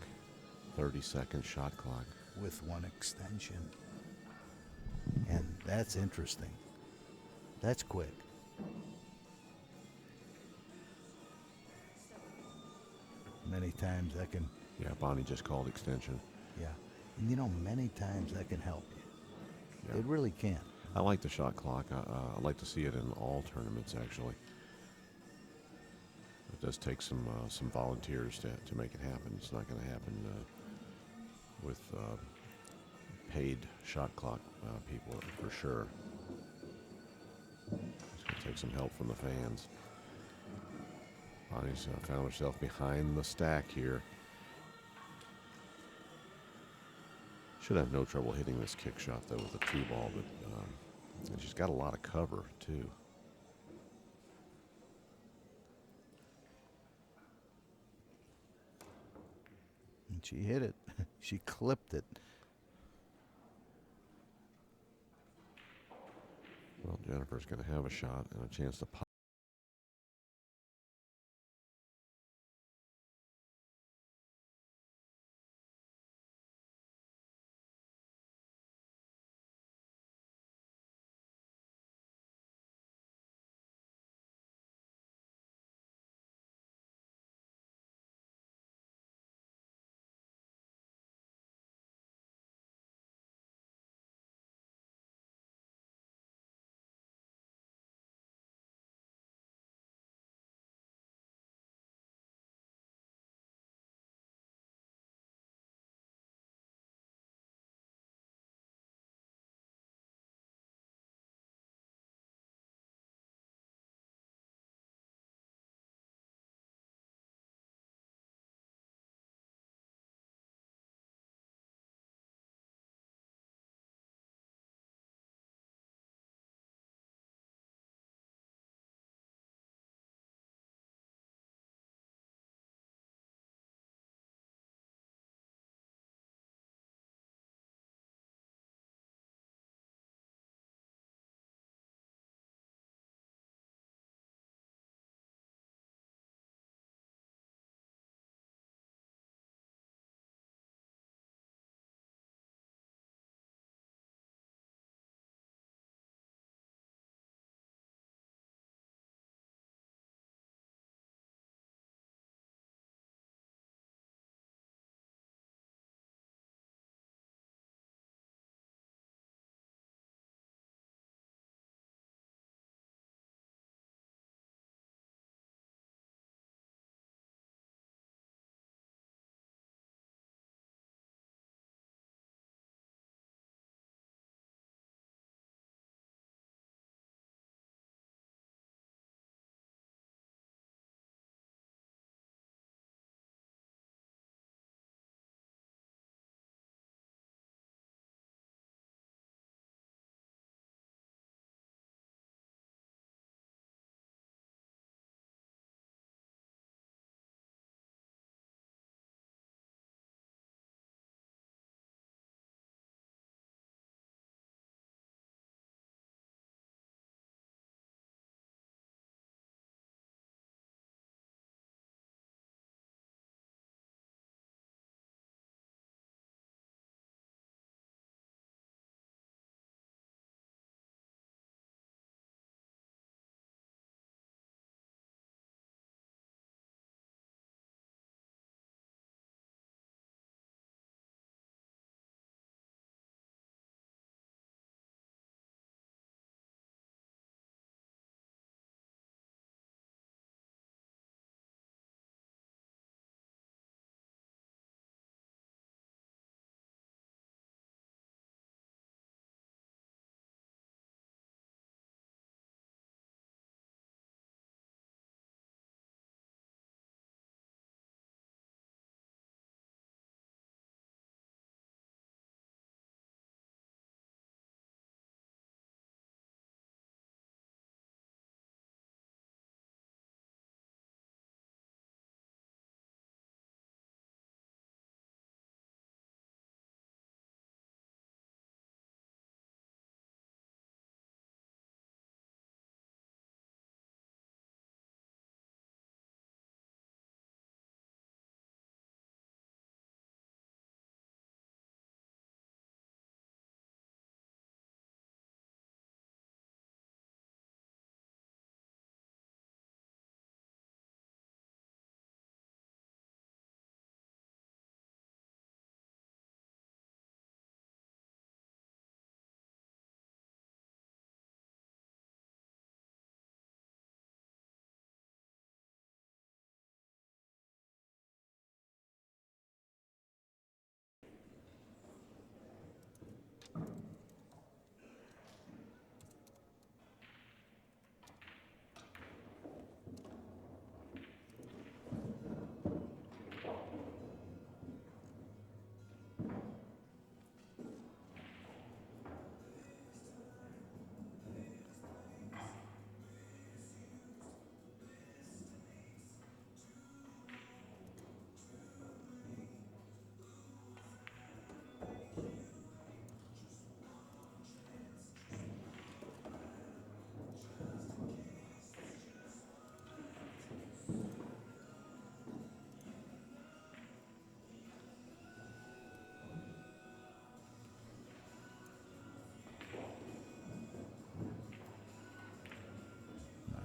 30-second shot clock. with one extension. And that's interesting. That's quick. Many times that can, Yeah, Bonnie just called extension. yeah. And you know, many times that can help you. Yeah. It really can. I like the shot clock. I like to see it in all tournaments, actually. It does take some volunteers to make it happen. It's not going to happen with paid shot clock people, for sure. It's going to take some help from the fans. Bonnie's found herself behind the stack here. Should have no trouble hitting this kick shot, though, with a 2-ball, but and she's got a lot of cover, too. And she hit it. She clipped it. Well, Jennifer's going to have a shot and a chance to pop.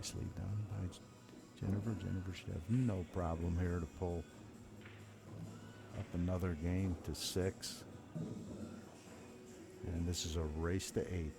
Nicely done by Jennifer. Jennifer should have no problem here to pull up another game to 6. And this is a race to 8.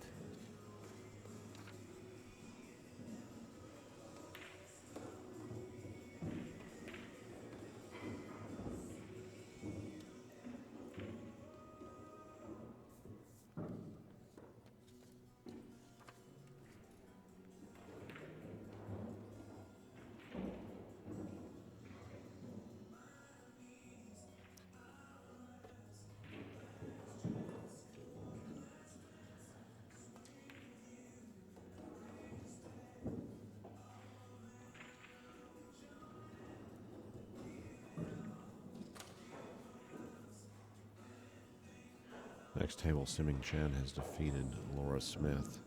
Next table, Simming Chen has defeated Laura Smith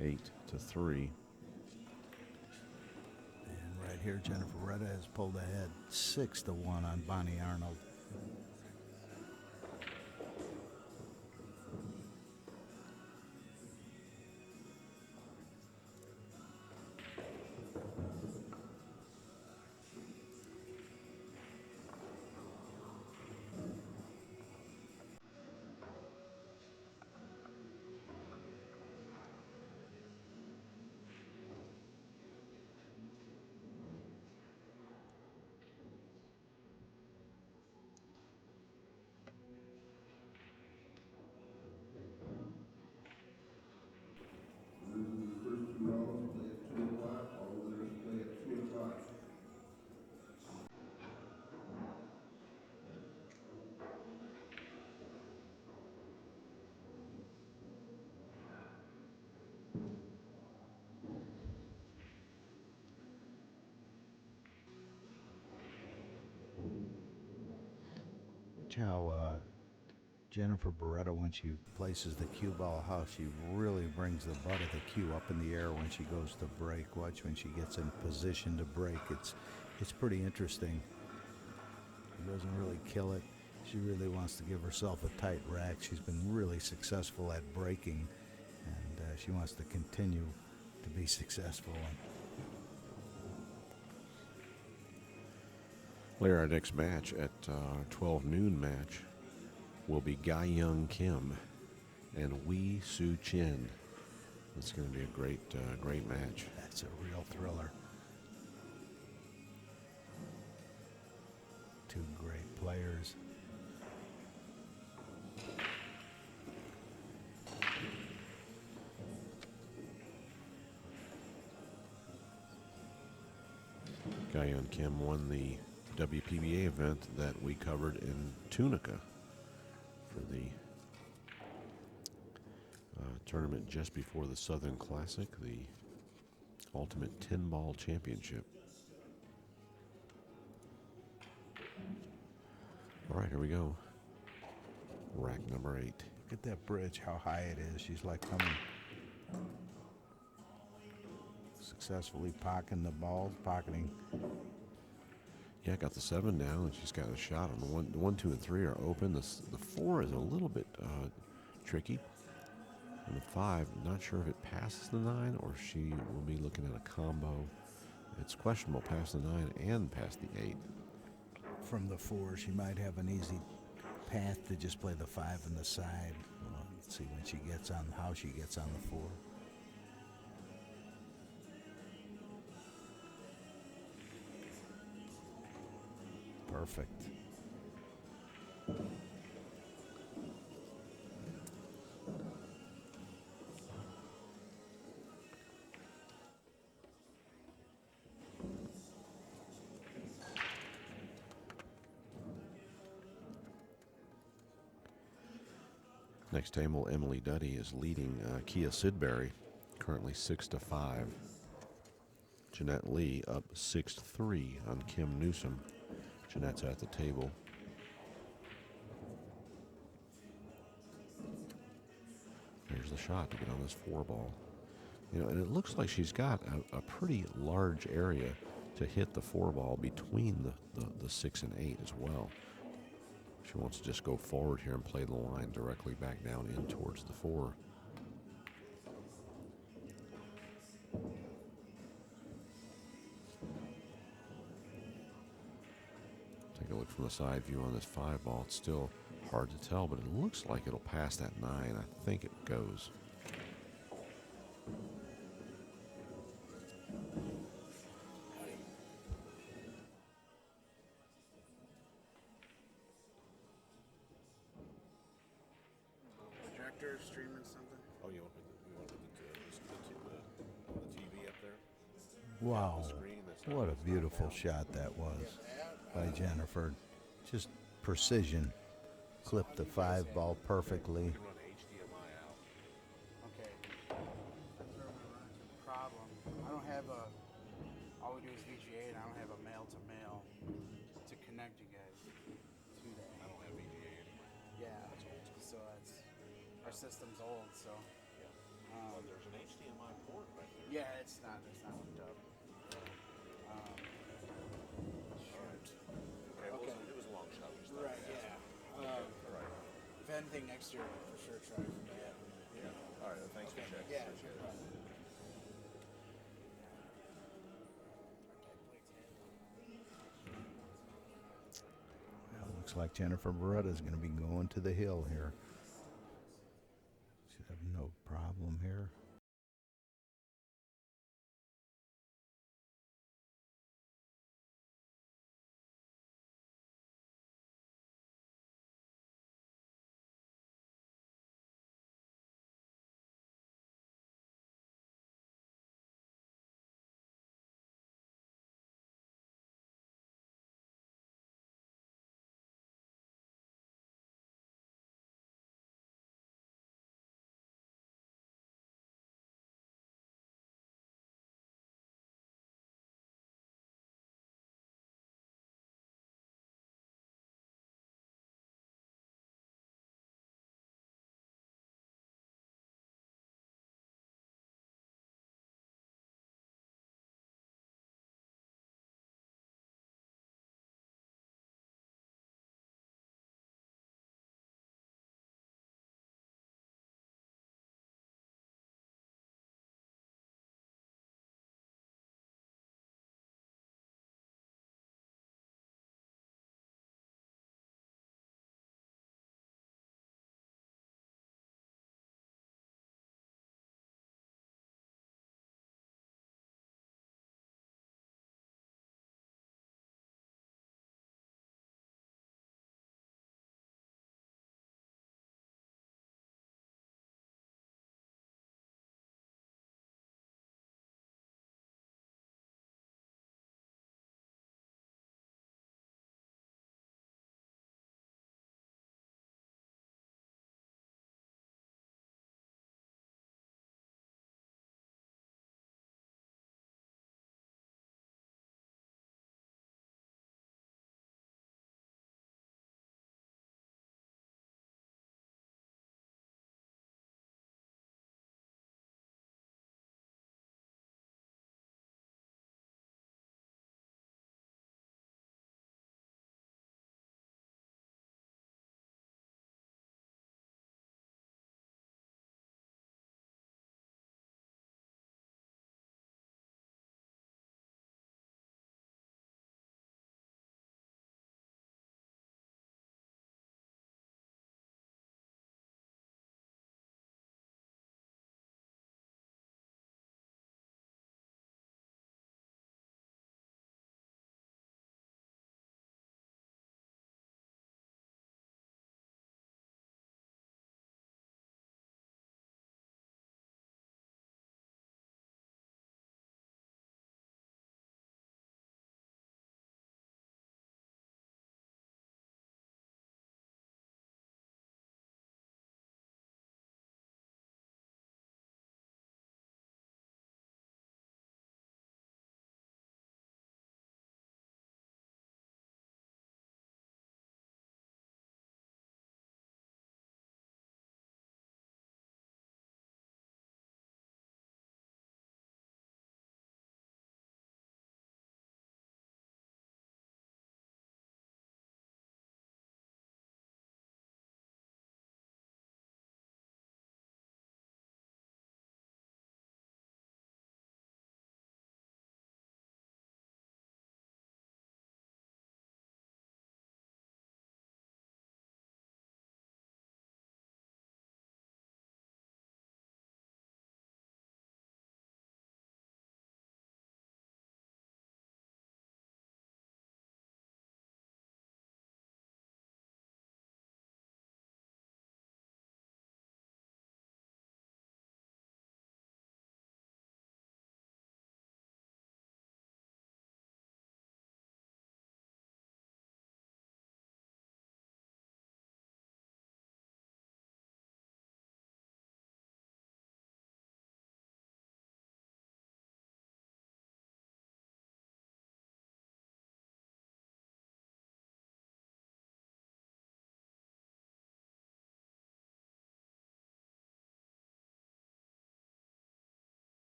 8-3. And right here, Jennifer Baretta has pulled ahead 6-1 on Bonnie Arnold. How Jennifer Baretta, when she places the cue ball, how she really brings the butt of the cue up in the air when she goes to break. Watch when she gets in position to break. It's pretty interesting. She doesn't really kill it. She really wants to give herself a tight rack. She's been really successful at breaking, and she wants to continue to be successful. Later, our next match at 12 noon match will be Gai Young Kim and Wee Soo Chin. It's going to be a great match. That's a real thriller. Two great players. Gai Young Kim won the WPBA event that we covered in Tunica for the tournament just before the Southern Classic, the Ultimate 10-Ball Championship. All right, here we go. Rack number 8. Look at that bridge, how high it is. She's like coming. Successfully pocketing the balls, pocketing. Yeah, got the 7 now, and she's got a shot on the 1, 2, and 3 are open. The 4 is a little bit tricky. And the 5, not sure if it passes the 9 or she will be looking at a combo. It's questionable past the 9 and past the 8. From the 4, she might have an easy path to just play the 5 on the side. Well, let's see when she gets on, how she gets on the 4. Perfect. Next table, Emily Duddy is leading Kia Sidbury, currently 6-5. Jeanette Lee up 6-3 on Kim Newsom. Jeanette's at the table. There's the shot to get on this 4 ball. You know, and it looks like she's got a pretty large area to hit the 4 ball between the 6 and 8 as well. She wants to just go forward here and play the line directly back down in towards the 4. the side view on this 5-ball. It's still hard to tell, but it looks like it'll pass that 9. I think it goes. Projector, streaming something. Oh, you want to put the TV up there? Wow. Screen, What a beautiful shot that was by Jennifer. Just precision. Clipped the 5-ball perfectly. Okay. That's where we're running into the problem. I don't have a. All we do is VGA, and I don't have a male to male to connect you guys to that. I don't have VGA anyway. Yeah. So that's our system's old. So. Well, there's an HDMI port right there. Yeah, it's not hooked up. Shoot. Okay. It was a long shot. We just thought Right. we'd ask. Yeah. All right. If anything next year, we'll for sure try for that. Yeah. All right. Thanks for checking. Yeah. Appreciate it. Well, looks like Jennifer Baretta is going to be going to the hill here. Should have no problem here.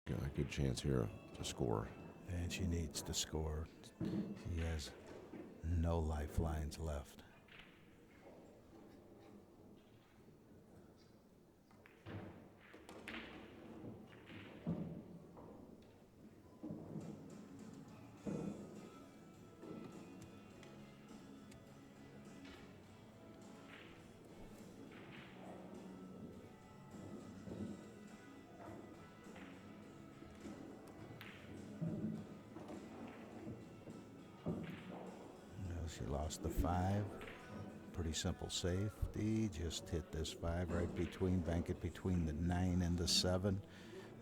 Got a good chance here to score. And she needs to score. She has no lifelines left. She lost the 5. Pretty simple safety. Just hit this 5 right between, bank it between the 9 and the 7.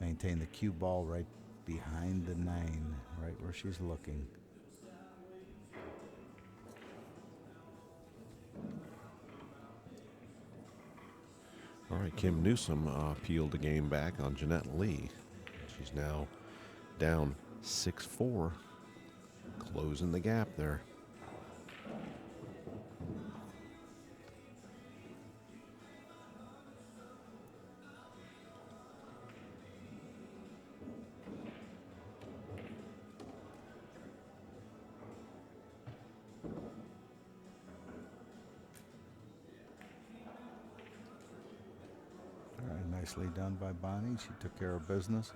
Maintain the cue ball right behind the 9, right where she's looking. All right, Kim Newsom peeled the game back on Jeanette Lee. She's now down 6-4, closing the gap there. All right, nicely done by Bonnie. She took care of business.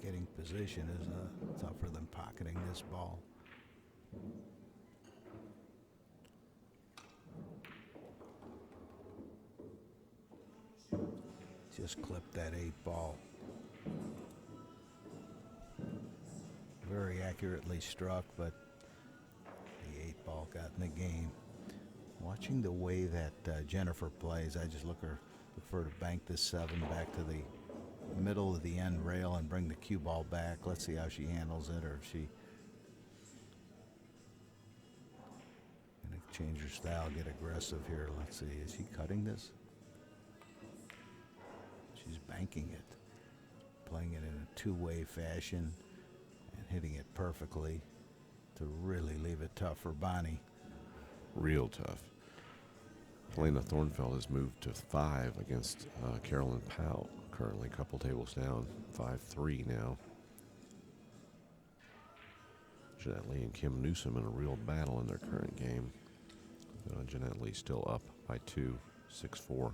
Getting position is tougher than pocketing this ball. Just clipped that 8 ball. Very accurately struck, but the 8 ball got in the game. Watching the way that Jennifer plays, I just look for her to bank this 7 back to the middle of the end rail and bring the cue ball back. Let's see how she handles it, or if she gonna change her style, get aggressive here. Let's see, is she cutting this? She's banking it, playing it in a two-way fashion and hitting it perfectly to really leave it tough for Bonnie. Real tough. Helena Thornfeld has moved to 5 against Carolyn Powell, currently a couple tables down, 5-3 now. Jeanette Lee and Kim Newsom in a real battle in their current game. Jeanette Lee still up by 2, 6-4.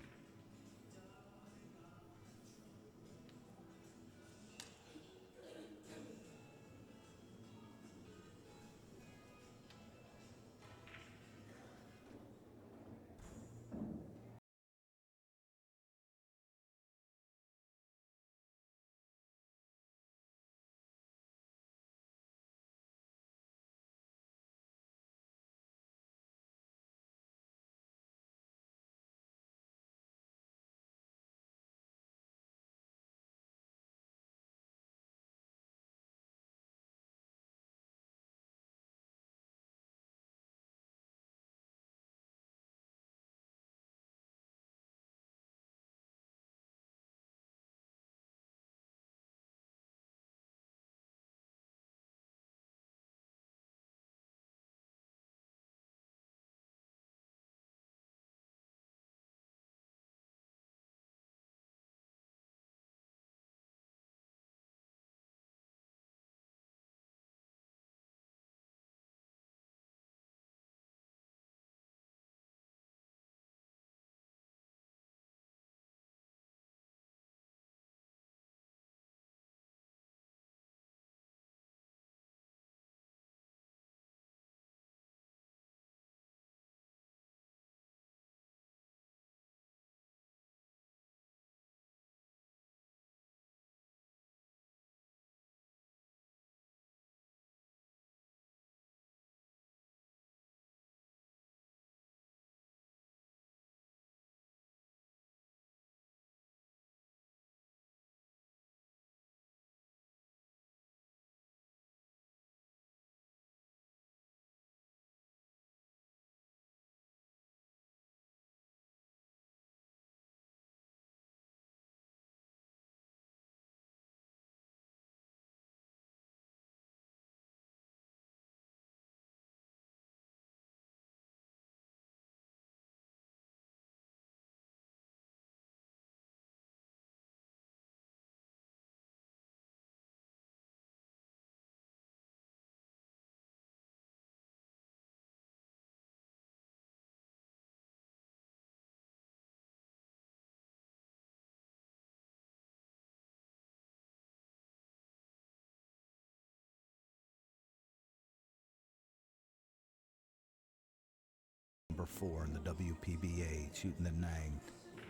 number 4 in the WPBA, shooting the 9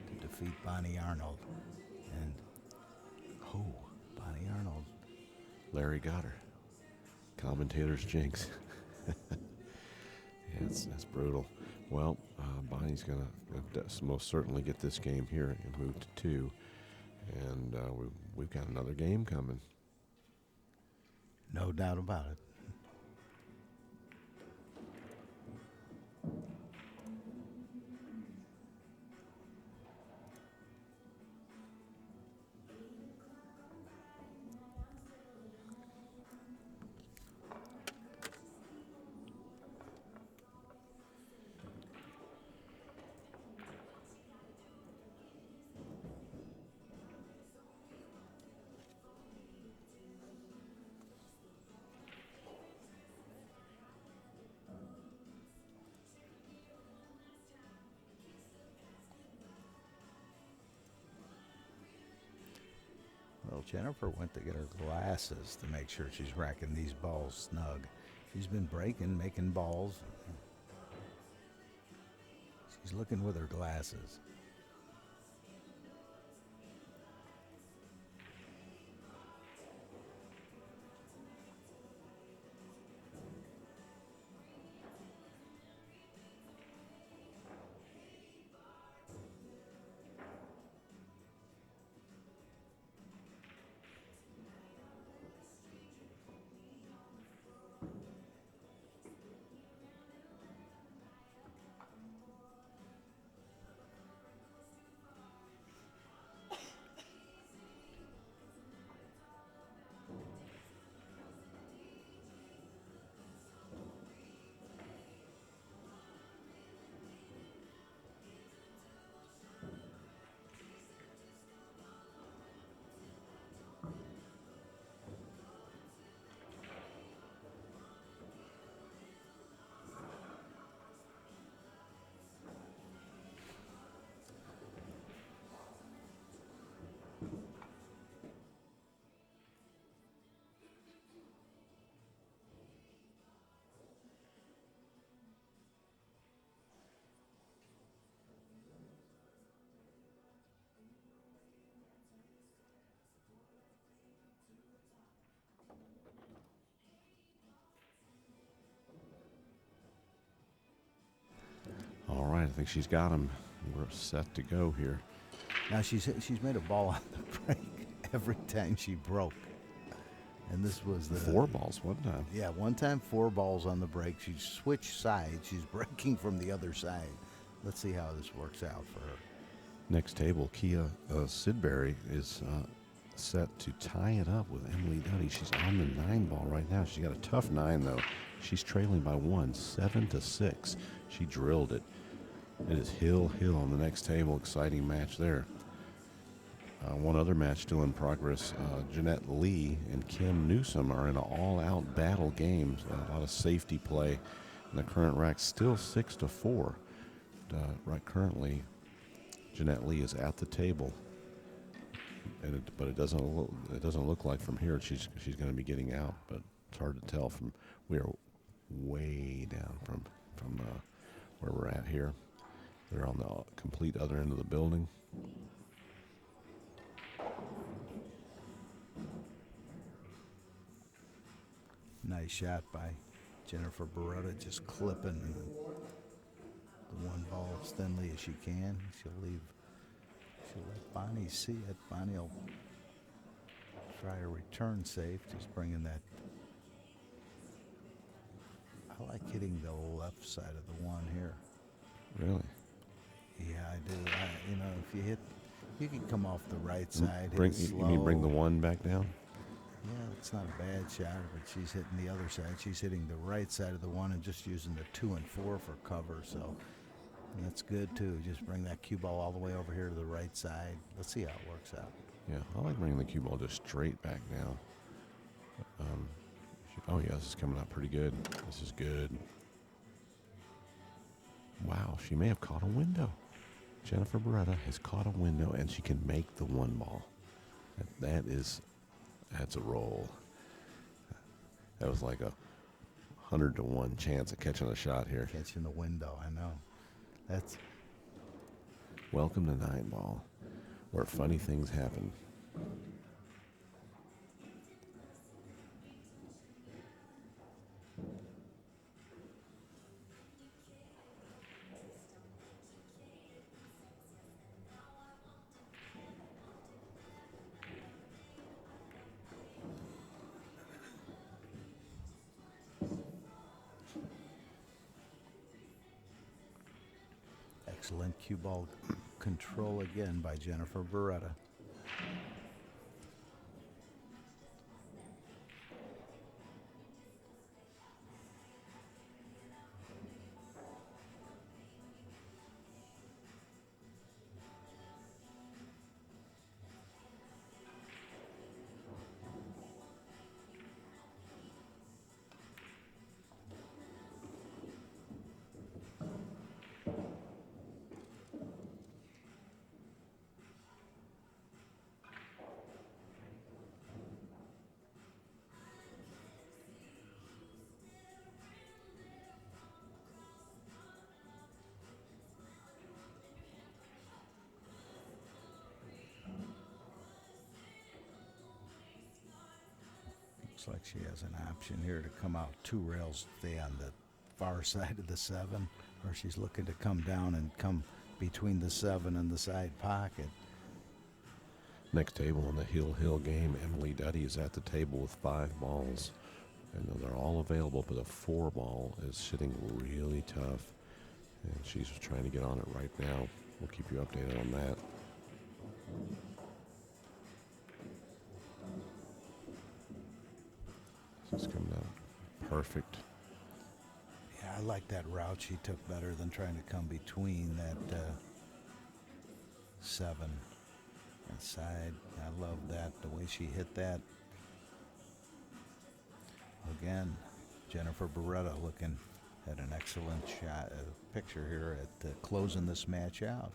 to defeat Bonnie Arnold. And, Bonnie Arnold. Larry got her. Commentator's jinx. Yeah, that's brutal. Well, Bonnie's going to most certainly get this game here and move to 2. And we've got another game coming. No doubt about it. Well, Jennifer went to get her glasses to make sure she's racking these balls snug. She's been making balls. She's looking with her glasses. All right, I think she's got him. We're set to go here. Now she's made a ball on the break every time she broke. And this was the 4 balls one time. Yeah, one time 4 balls on the break. She switched sides. She's breaking from the other side. Let's see how this works out for her. Next table, Kia Sidbury is set to tie it up with Emily Duddy. She's on the 9 ball right now. She's got a tough 9 though. She's trailing by 1, 7-6. She drilled it. It is Hill on the next table. Exciting match there. One other match still in progress. Jeanette Lee and Kim Newsom are in an all-out battle game. A lot of safety play. And the current rack still 6-4. Right currently, Jeanette Lee is at the table. But it doesn't look like from here she's going to be getting out. But it's hard to tell from we are way down from where we're at here. They're on the complete other end of the building. Nice shot by Jennifer Baretta, just clipping the 1 ball as thinly as she can. She'll let Bonnie see it. Bonnie will try a return safe, just bringing that. I like hitting the left side of the 1 here. Really? Yeah, I do. If you hit, you can come off the right side. You slow. mean bring the 1 back down? Yeah, it's not a bad shot, but she's hitting the other side. She's hitting the right side of the 1 and just using the 2 and 4 for cover. So that's good too. Just bring that cue ball all the way over here to the right side. Let's see how it works out. Yeah, I like bringing the cue ball just straight back now. Oh yeah, this is coming out pretty good. This is good. Wow, she may have caught a window. Jennifer Baretta has caught a window, and she can make the 1 ball. That's a roll. That was like a 100-to-1 chance of catching a shot here. Catching the window, I know. That's Welcome to Nine Ball, where funny things happen. excellent cue ball control again by Jennifer Baretta. Looks like she has an option here to come out 2 rails, stay on the far side of the 7, or she's looking to come down and come between the 7 and the side pocket. Next table in the Hill game, Emily Duddy is at the table with 5 balls. And they're all available, but a 4 ball is sitting really tough. And she's just trying to get on it right now. We'll keep you updated on that. This is coming out perfect. Yeah, I like that route she took better than trying to come between that 7 and side. I love that, the way she hit that. Again, Jennifer Baretta looking at an excellent shot, picture here at closing this match out.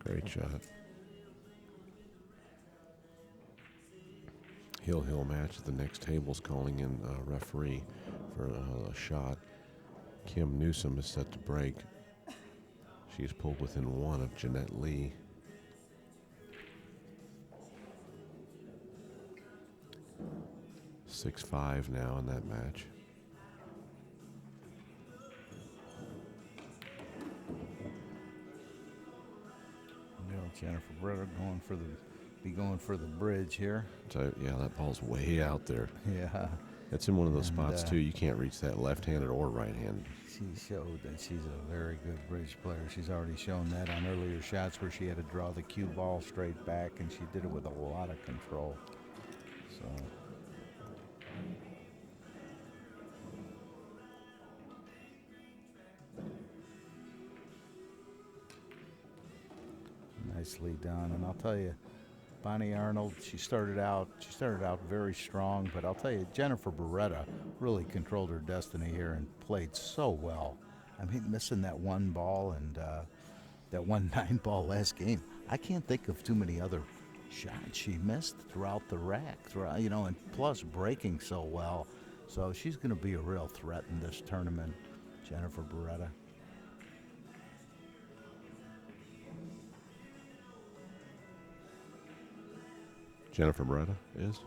Great shot. Hill match. The next table's calling in a referee for a shot. Kim Newsom is set to break. She's pulled within 1 of Jeanette Lee. (6-5) now in that match. Jennifer Baretta going for the bridge here. So yeah, that ball's way out there. Yeah. It's in one of those spots too. You can't reach that left-handed or right-handed. She showed that she's a very good bridge player. She's already shown that on earlier shots where she had to draw the cue ball straight back, and she did it with a lot of control. So. Nicely done, and I'll tell you, Bonnie Arnold, she started out very strong, but I'll tell you, Jennifer Baretta really controlled her destiny here and played so well. I mean, missing that 1 ball and that 1 9-ball last game. I can't think of too many other shots she missed throughout the rack, and plus breaking so well. So she's going to be a real threat in this tournament, Jennifer Baretta. Jennifer Baretta is?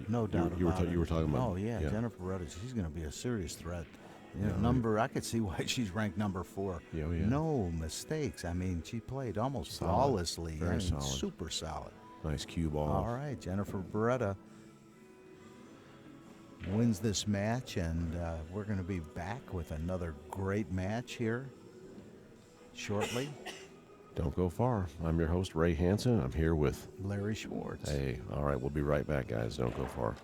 No doubt you about it. You were talking about. Oh, yeah, Jennifer Baretta, she's going to be a serious threat. I could see why she's ranked number 4. Yeah. No mistakes. I mean, she played almost Solid. flawlessly. Very solid. Super solid. Nice cue ball. All right, Jennifer Baretta wins this match, and we're going to be back with another great match here shortly. Don't go far. I'm your host, Ray Hansen. I'm here with Larry Schwartz. Hey, all right, we'll be right back, guys. Don't go far.